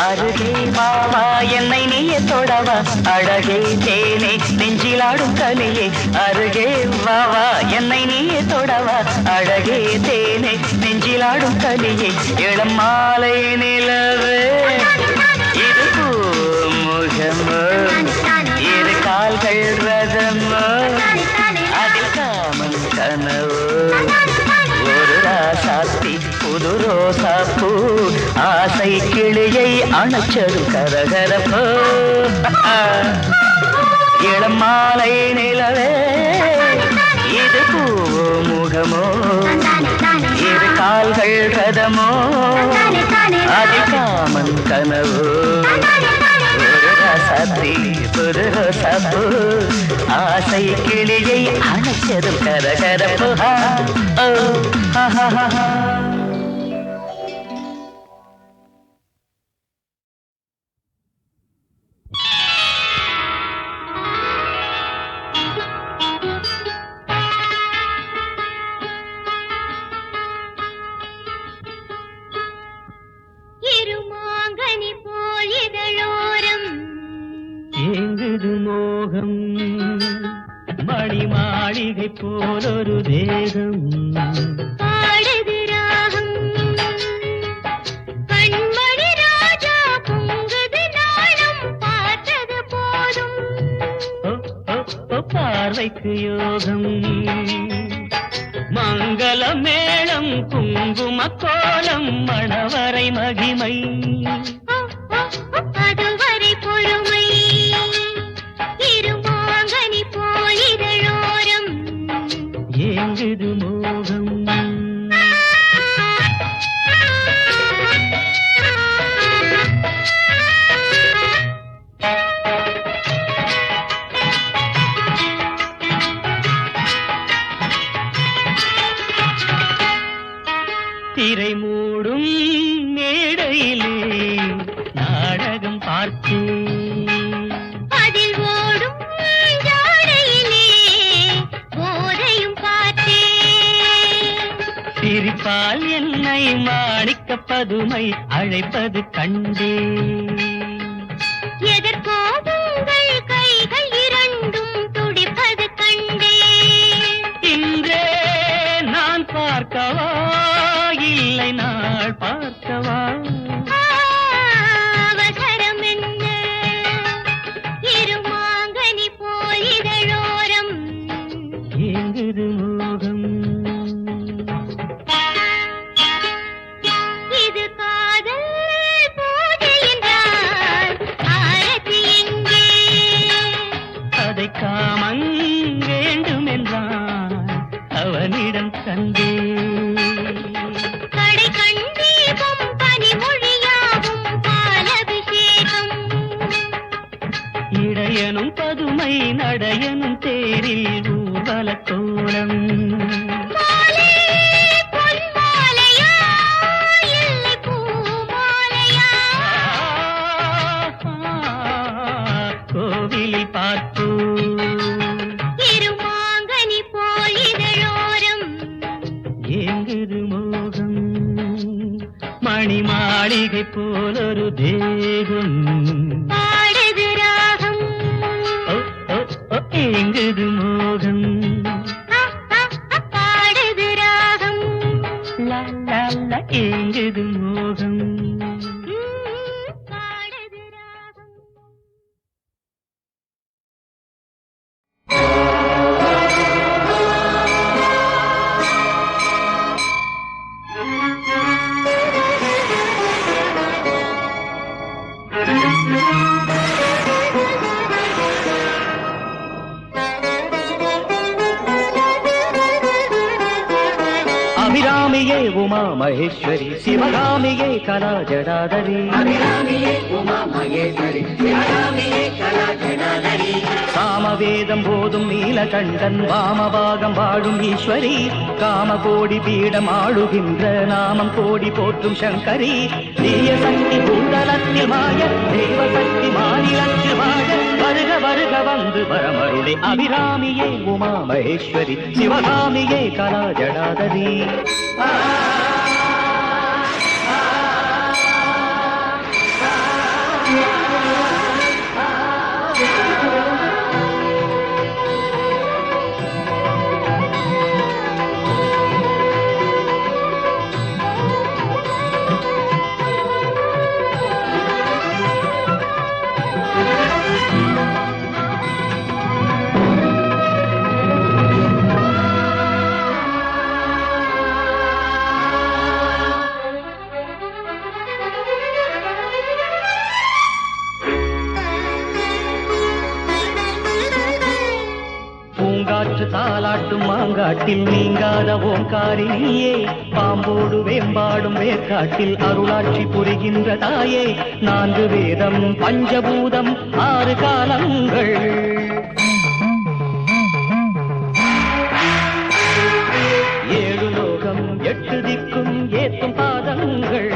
அருகே மாவா என்னை நீயே தொடவா அழகே தேனே நெஞ்சிலாடும் கலையே அருகே வாவா என்னை நீயே தொடவா அழகே தேனே நெஞ்சிலாடும் கலையே இளம் மாலை நிலவே இது முகமோ இரு கால்கள் ரதமோ அதில் காமன் கனவோ ஒரு ராசாத்தி புது ரோசாப்பூ ஆசை கிளியை அணைச்சது கரகரப்போ இளம் மாலை நிலவே இது பூவோ முகமோ இரு கால்கள் ரதமோ அதில் காமன் கனவோ ஒரு ராசாத்தி புது ரோசாப்பூ ஆசை கிளியை அணைச்சது கரகரப்போ மோகம் மணி மாளிகை போலொரு தேகம் பாடுது ராகம் கண்மணி ராஜா பொங்குது நாளும் பார்த்தது போதும் பார்வைக்கு யோகம் மங்கள மேளம் குங்கும கோலம் மணவரை மகிமை அதுவரை பொறுமை இருமாங்கனி போலிதழோரம் ஏங்குது மோகம் திரை மூடும் மேடையிலே மாணிக்க பதுமை அழைப்பது கண்டே. எதற்கோ உங்கள் கைகள் இரண்டும் துடிப்பது கண்டே. இன்றே நான் பார்க்கவா இல்லை நாள் பார்க்கவா? அவசரம் என்ன இருமாங்கனி போல் இதழோரம் ஏங்குது மோகம். இது காதல் பூஜை என்றால் ஆரத்தி எங்கே? அதை காமன் வேண்டும் என்றான் அவனிடம் தந்தே. கடை கண்டீபம் பனிமொழியாகும் பாலபிஷேகம். இடையனும் பதுமை நடையனும் தேரில் ஊர்வல கோலம். கோவிலில் பார்த்து இருமாங்கனி போல் இதழோரம் ஏங்குது மோகம். மணி மாளிகை போலொரு தேகம் பாடுது ராகம். ஏங்குது மோகம் பாடுது ராகம். லா லா லா ஏங்குது மோகம் பாடுது ராகம். அபிராமியே உமா மகேஸ்வரி சிவகாமியே கலா ஜடாதரி. அபிராமியே உமா மகேஸ்வரி சிவகாமியே கலா ஜடாதரி. சாமவேதம் போதும் நீலகண்டன் வாமபாகம் வாழும் ஈஸ்வரி. காமகோடி பீடம் ஆளுகின்ற நாமம் கோடி போற்றும் சங்கரி. தீய சக்தி பூதலத்தில் மாய தெய்வ சக்தி மாநிலத்தில் வாழ வருக வருக வந்து வரமருளே. அபிராமியே உமா மகேஸ்வரி சிவகாமியே கலா ஜடாதரி. தாலாட்டும் மாங்காட்டில் நீங்காத ஓங்காரினியே. பாம்போடு வேம்பாடும் வேர்க்காட்டில் அருளாட்சி புரிகின்ற தாயே. 4 வேதம் பஞ்சபூதம் 6 காலங்கள். 7 லோகம் 8 திக்கும் ஏத்தும் பாதங்கள்.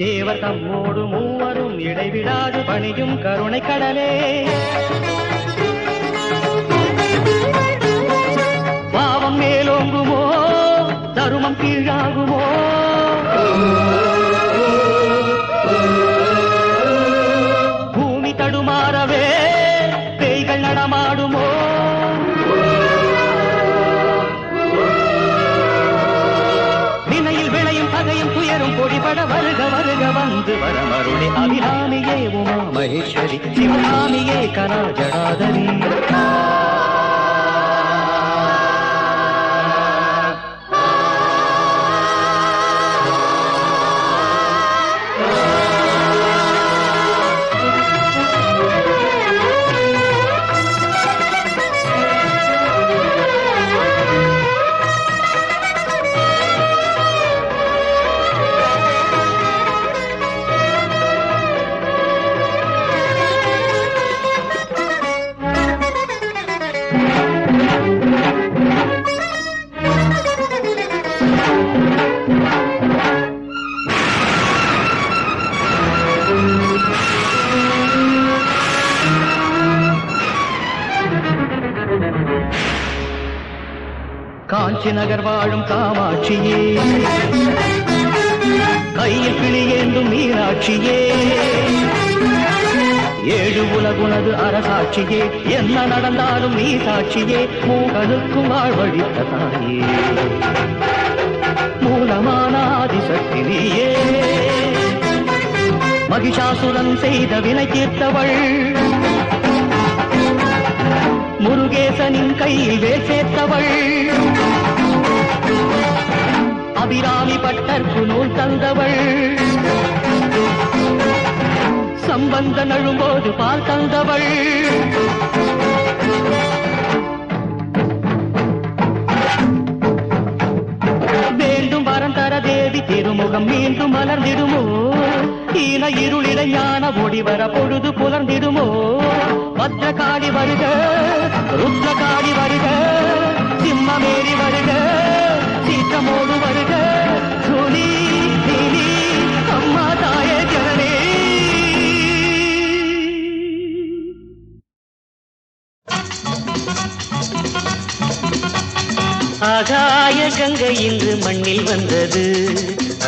தேவர் தம்மோடு மூவரும் இடைவிடாது பணியும் கருணை கடலே. பாவம் மேலோங்குமோ தருமம் கீழாகுமோ? பூமி தடுமாறவே பேய்கள் நடமாடுமோ? வினையில் விளையும் பகையும் துயரும் பொடிபட வருக வருக வந்து வரமருளே. அபிராமியே உமா மகேஸ்வரி சிவகாமியே கலா ஜடாதரி. காஞ்சி நகர் வாழும் காமாட்சியே, கையில் கிளியேந்தும் மீனாட்சியே, ஏழு உலகுனது அரசாட்சியே, என்ன நடந்தாலும் நீ சாட்சியே, மூகனுக்கும் வாழ்வழித்த தாயே, மூலமான ஆதிசக்தி நீயே, மகிஷாசுரன் செய்த வினை தீர்த்தவள், முருகேசனின் கையில் வேல் சேர்த்தவள், அபிராமி பட்டர்க்கு நூல் தந்தவள், சம்பந்த நழும்போது பால் தந்தவள், வேண்டும் வரம் தர தேவி திருமுகம் மீண்டும் மலர்ந்திடுமோ, ஈன இருளிட ஞான ஒடி வர பொழுது புலர்ந்திடுமோ, பத்ரகாளி வருக ருத்ரகாளி வருக, சிம்மமேறி வருக சீற்றமோடு வருக, சூலி நீலி அம்மா தாயே ஜனனே. ஆகாய கங்கை இன்று மண்ணில் வந்தது,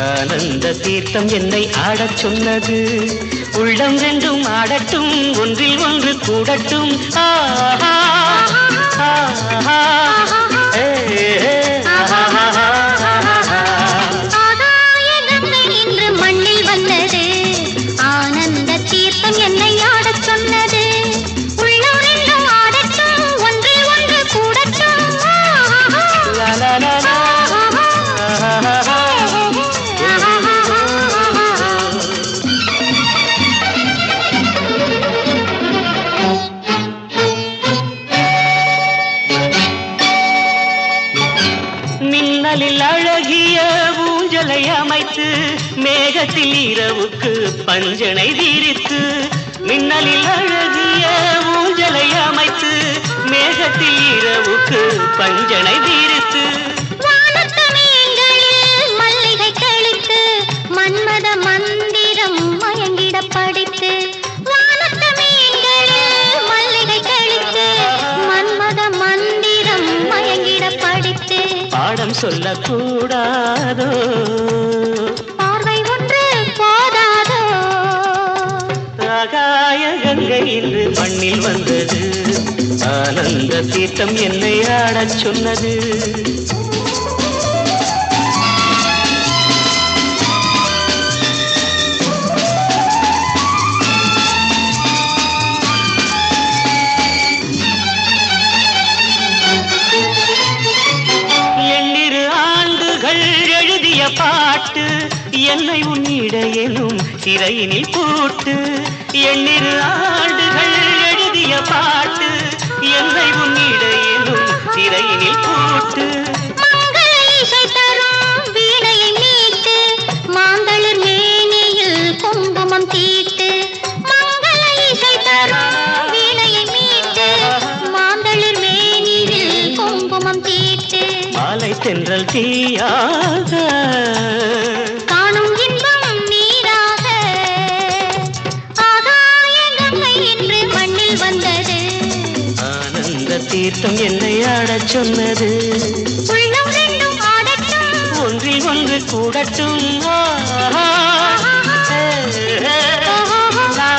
ஆனந்த தீர்த்தம் என்னை ஆடச் சொன்னது, உள்ளம் ரெண்டும் ஆடட்டும் ஒன்றில் ஒன்று கூடட்டும், ஆஹா ஆஹா ஏ ஆகாய கங்கை இன்று மண்ணில் வந்தது, ஆனந்த தீர்த்தம் என்னை ஆடச் சொன்னது, உள்ளம் ரெண்டும் ஆடட்டும் ஒன்றில் ஒன்று கூடட்டும், லா லா லா லா. மின்னலில் அழகிய ஊஞ்சலை அமைத்து, மேகத்தில் இரவுக்கு பஞ்சனை தீரித்து, மின்னலில் அழகிய ஊஞ்சலை அமைத்து, மேகத்தில் இரவுக்கு பஞ்சனை தீரித்து, மல்லிகை கழித்து மன்மத மந்திரம் மயங்கிட படித்து, மல்லிகை கழித்து மன்மத மந்திரம் மயங்கிட படித்து, பாடம் சொல்லக்கூடாதோ பார்வை ஒன்று போதாதோ, ஆகாய கங்கை இன்று மண்ணில் வந்தது, ஆனந்த தீர்த்தம் என்னை ஆடச் சொன்னது. பாட்டு என்னை உன்னிடையெனும் சிறையினில் பூட்டு, எண்ணிரு ஆண்டுகள் எழுதிய பாட்டு என்னை உன்னிடையெனும் சிறையினில் பூட்டு, வீணையை மீட்டு மாந்தளிர் மேனியில் குங்குமம் தீட்டு, மங்கள இசை தரும் வீணையை மீட்டு மாந்தளிர் மேனியில் குங்குமம் தீட்டு, மாலை தென்றல் தீயாக காணும் இன்பம் நீராக, ஆகாய கங்கை இன்று மண்ணில் வந்தது, ஆனந்த தீர்த்தம் என்னை ஆடச் சொன்னது, உள்ளம் ரெண்டும் ஆடட்டும் ஒன்றில் ஒன்று கூடட்டும், ஆஹா ஏ ஏ லா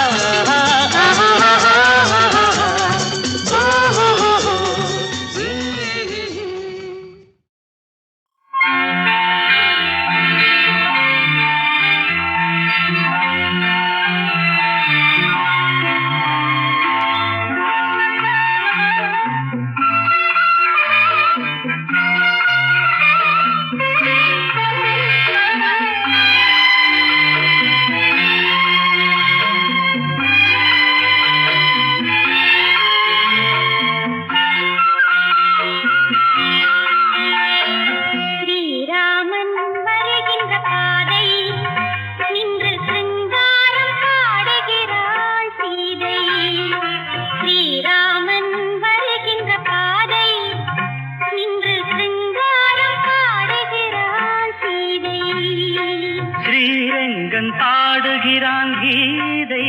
ஸ்ரீரங்கன் பாடுகிறான் கீதை,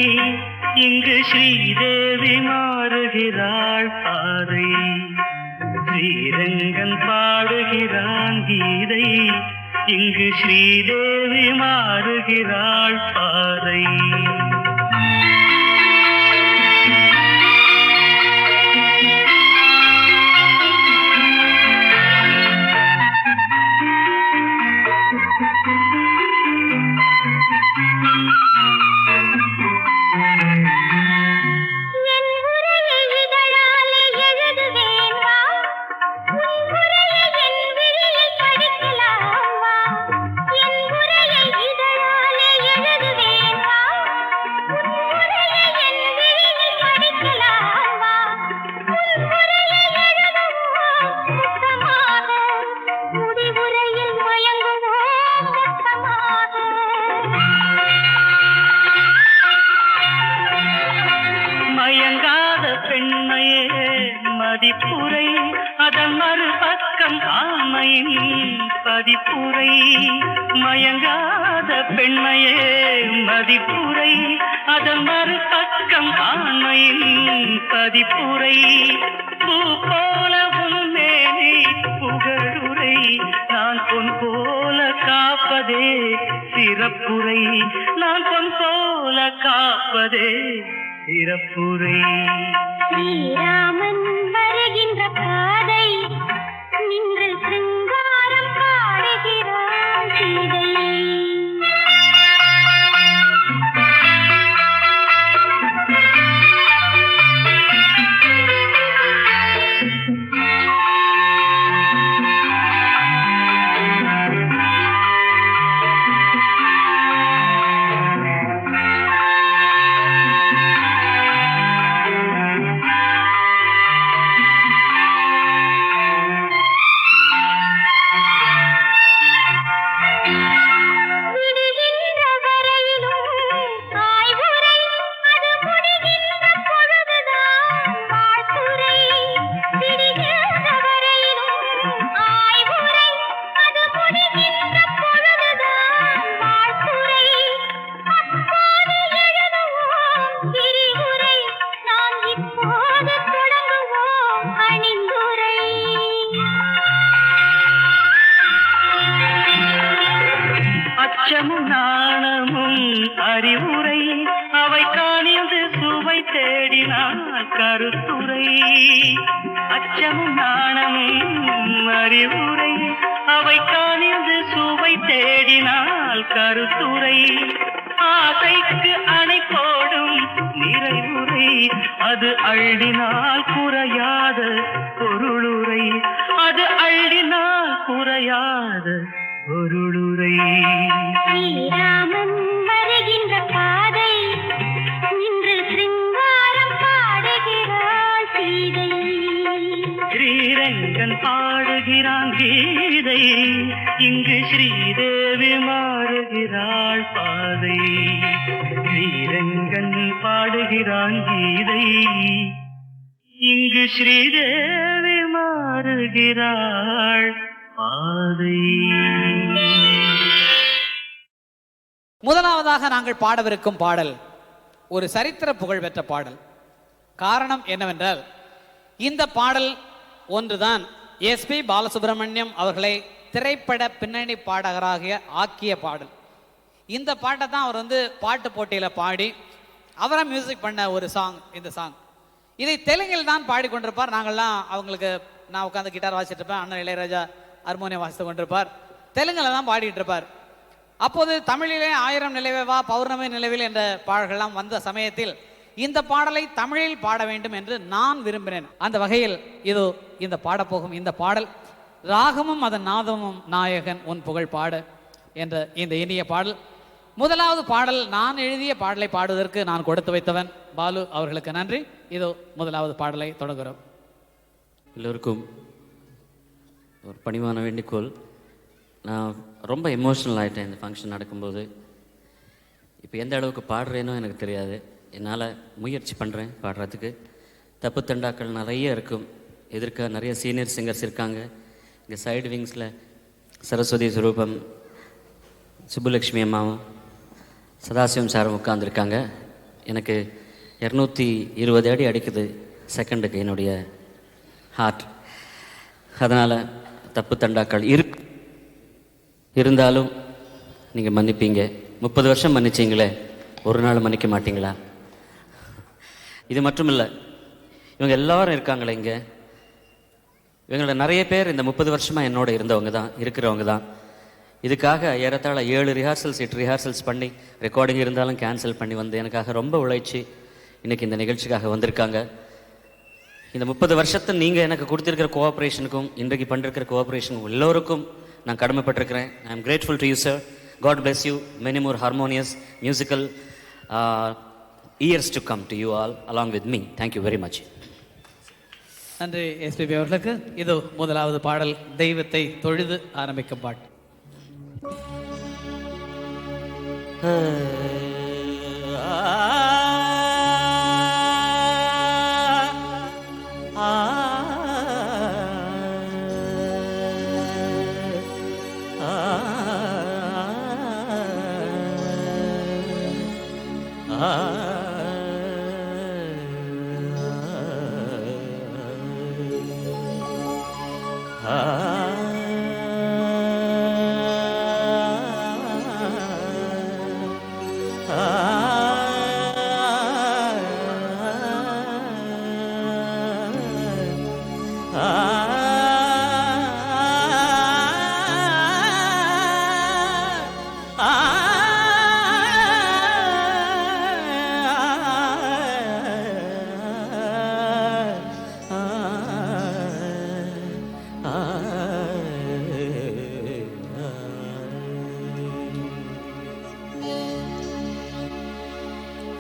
இங்கு ஸ்ரீதேவி மாறுகிறாள் பாதை. ஸ்ரீரங்கன் பாடுகிறான் கீதை, இங்கு ஸ்ரீதேவி மாறுகிறாள் பாதை. மதிப்புரை அதன் மறுபக்கம் ஆமையின் பதிப்புரை. மயங்காத பெண்மையே மதிப்புரை அதன் மறுபக்கம் ஆமையின் பதிப்புரை. பூ போல உன்மேனி புகழுரை, நான் பொன் போல காப்பதே சிறப்புரை. நான் பொன் போல காப்பதே சிறப்புரை. ஸ்ரீராமன் வருகின்ற பாதை நின்று சிங்காரம் பாடுகிறாள் சீதை. அச்சமும் நாணமும் அறிவுரை, அவை காணிந்து சுவை தேடினால் கருத்துரை. அச்சமும் நாணமும் அறிவுரை, அவை காணிந்து சுவை தேடினால் கருத்துரை. ஆசைக்கு அணை போடும் நிறைவுரை, அது அள்ளினால் குறையாத பொருளுரை. அது அள்ளினால் குறையாத பொருளுரை. ஸ்ரீராமன் வருகின்ற பாதை நின்று சிங்காரம் பாடுகிறாள் சீதை. ஸ்ரீரங்கன் பாடுகிறான் கீதை, இங்கு ஸ்ரீதேவி மாறுகிறாள் பாதை. ஸ்ரீரங்கன் பாடுகிறான் கீதை, இங்கு ஸ்ரீதேவி மாறுகிறாள் பாதை. முதலாவதாக நாங்கள் பாடவிருக்கும் பாடல் ஒரு சரித்திர புகழ்பெற்ற பாடல். காரணம் என்னவென்றால், இந்த பாடல் ஒன்றுதான் எஸ்பி பாலசுப்ரமணியம் அவர்களை திரைப்பட பின்னணி பாடகராக ஆக்கிய பாடல். இந்த பாட்டை தான் அவர் பாட்டு போட்டியில் பாடி அவரை மியூசிக் பண்ண ஒரு சாங் இந்த சாங். இதை தெலுங்கில் தான் பாடிக்கொண்டிருப்பார். நாங்கள்லாம் அவங்களுக்கு நான் உட்காந்து கிட்டார் வாசிட்டு இருப்பேன், அண்ணன் இளையராஜா ஹார்மோனியம் வாசித்து கொண்டிருப்பார், தெலுங்கில் தான் பாடிட்டு இருப்பார். அப்போது தமிழிலே 1000 நிலவே வா பௌர்ணமி நிலவில் என்ற பாடல்கள்லாம் வந்த சமயத்தில் இந்த பாடலை தமிழில் பாட வேண்டும் என்று நான் விரும்பினேன். அந்த வகையில் இது இந்த பாடப்போகும் இந்த பாடல் ராகமும் அதன் நாதமும் நாயகன் உன் புகழ் பாட என்ற இந்த இனிய பாடல். முதலாவது பாடல் நான் எழுதிய பாடலை பாடுவதற்கு நான் கொடுத்து வைத்தவன் பாலு அவர்களுக்கு நன்றி. இதோ முதலாவது பாடலை தொடங்குகிறோம். எல்லோருக்கும் ஒரு பணிவான வேண்டிக்கோள். நான் ரொம்ப எமோஷ்னல் ஆகிட்டேன் இந்த ஃபங்க்ஷன் நடக்கும்போது. இப்போ எந்த அளவுக்கு பாடுறேனோ எனக்கு தெரியாது. என்னால் முயற்சி பண்ணுறேன் பாடுறதுக்கு. தப்பு தண்டாக்கள் நிறைய இருக்கும். எதிர்க்க நிறைய சீனியர் சிங்கர்ஸ் இருக்காங்க. இங்கே சைடு விங்ஸில் சரஸ்வதி ஸ்வரூபம், சுப்புலக்ஷ்மி அம்மாவும் சதாசிவம் சாரும் உட்காந்துருக்காங்க. எனக்கு 220 அடி அடிக்குது செகண்டுக்கு என்னுடைய ஹார்ட். அதனால் தப்பு தண்டாக்கள் இருந்தாலும் நீங்கள் மன்னிப்பீங்க. 30 வருஷம் மன்னிச்சிங்களே, ஒரு நாள் மன்னிக்க மாட்டீங்களா? இது மட்டும் இல்லை, இவங்க எல்லாரும் இருக்காங்களே இங்கே, இவங்கள நிறைய பேர் இந்த 30 வருஷமாக என்னோட இருக்கிறவங்க தான். இதுக்காக ஏறத்தாழ 7 ரிஹார்சல்ஸ் 8 ரிஹார்சல்ஸ் பண்ணி, ரெக்கார்டிங் இருந்தாலும் கேன்சல் பண்ணி வந்து எனக்காக ரொம்ப உழைச்சி இன்றைக்கி இந்த நிகழ்ச்சிக்காக வந்திருக்காங்க. இந்த 30 வருஷத்தை நீங்கள் எனக்கு கொடுத்துருக்கிற கோஆப்ரேஷனுக்கும் இன்றைக்கு பண்ணிருக்கிற கோஆப்ரேஷனுக்கும் எல்லோருக்கும் நான் கடமைப்பட்டிருக்கிறேன். I am grateful to you sir. God bless you. Many more harmonious musical years to come to you all along with me. Thank you very much. நன்றி எஸ்பிபி அவர்களுக்கு. இதோ முதலாவது பாடல், தெய்வத்தை தொழுது ஆரம்பிக்கும் பாட்டு.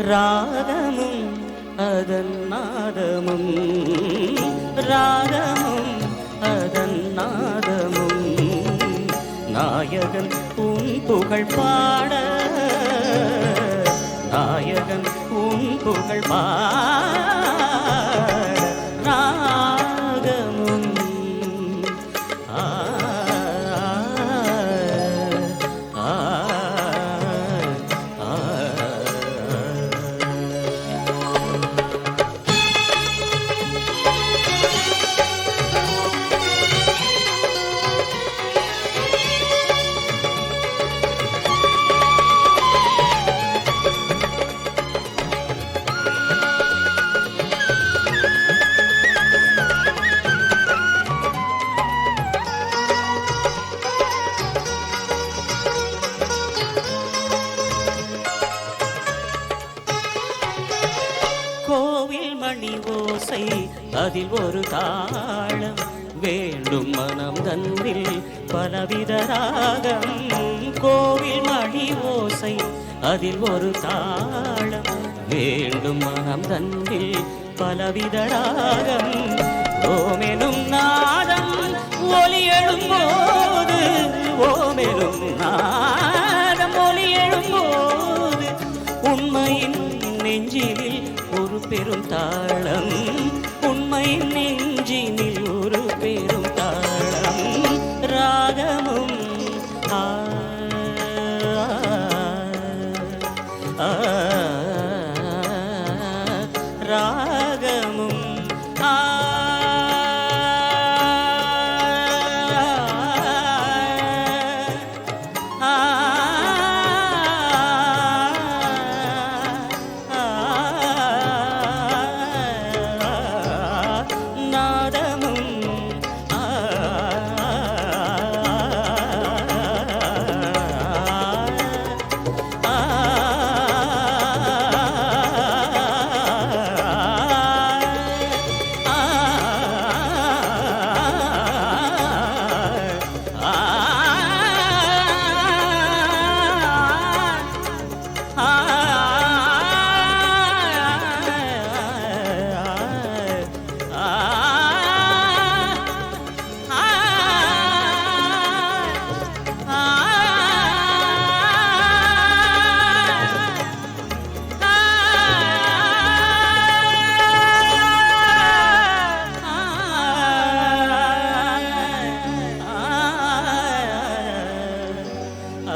ராகமும் அதன் நாதமும், ராகமும் அதன் நாதமும், நாயகன் உன் புகழ் பாட, நாயகன் உன் புகழ் பாட, ராகமும் அதில் ஒரு தாளம் வேண்டும், மனம் தன்னில் பலவித ராகம். கோவில் மணி ஓசை அதில் ஒரு தாளம் வேண்டும், மனம் தன்னில் பலவித ராகம். ஓமெனும் நாதம் ஒலி எழும்போது, ஓமெனும் நாதம் ஒலி எழும்போது, உண்மையின் நெஞ்சினில் ஒரு பெரும் தாளம், உண்மை நெஞ்சினில் ஒரு பெரும் தாளம். ராகமும் ராகமும்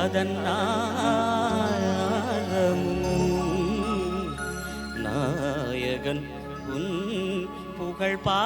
அதன் நாயகன் உன் புகழ் பாட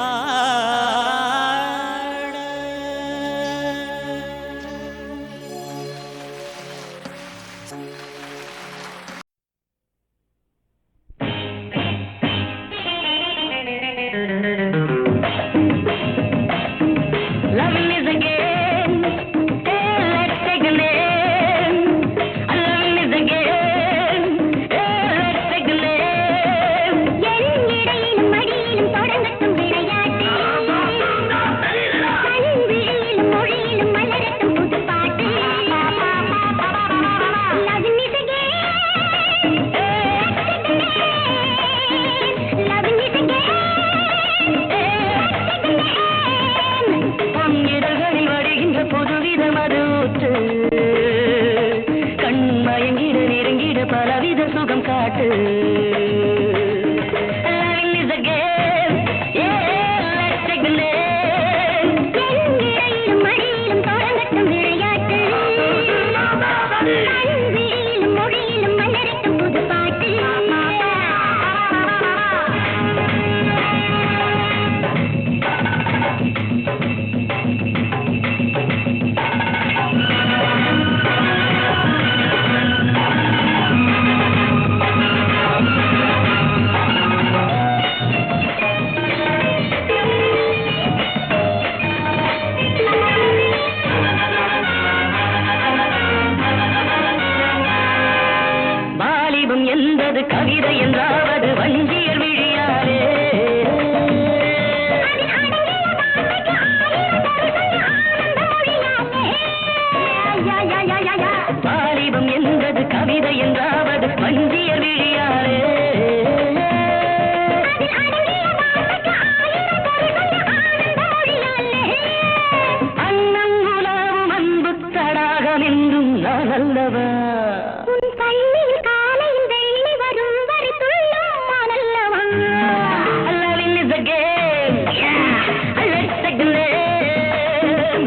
விளையாட்டு. Loving is a game, yeah, let's take the name. எங்கிடையிலும் மடியிலும் தொடங்கட்டும் விளையாட்டு. அன்பிலும் மொழியிலும் மலரட்டும் புது பாட்டு. வாலிபம் என்பது கவிதை என்றாவது வஞ்சியர் விழியாரே. வாலிபம் என்பது கவிதை என்றாவது வஞ்சியர் விழியாரே. அன்னம் உலாவும் அன்பு தடாகம் என்றும் நான் அல்லவா. Loving is a game, yeah, let's take the name.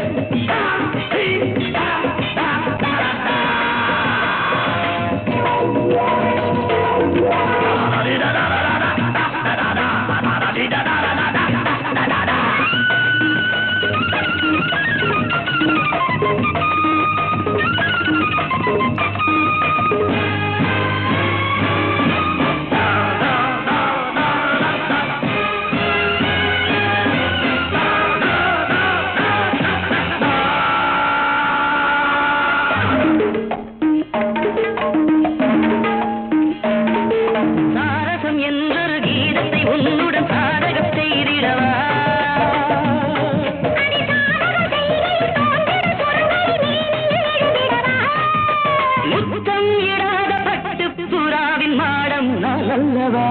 சாரசம் என்றொரு கீதத்தை உன்னுடன் சாதகம் செய்திடவா. முத்தம் இடாத பட்டு புறாவின் மாடம் நான் அல்லவா.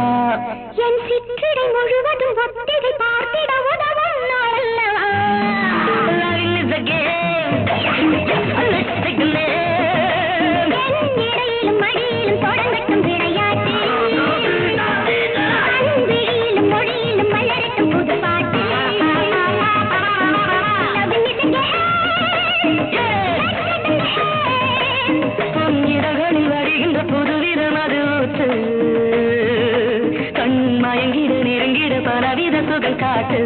என் சிற்றிடை முழுவதும் ஒத்திகை பார்த்திட உதவும் நான் அல்லவா. Loving is a game, let's take the name. என் இடையிலும் மடியிலும் தொடங்கட்டும் விளையாட்டு. அன்பிலும் மொழியிலும் மலரட்டும் புது பாட்டு. Loving is a game, பொன்னிறகளில் வருகின்ற புதுவிதம் அது ஊற்று. கண் மயங்கிட நெருங்கிட பலவித சுகம் காட்டு.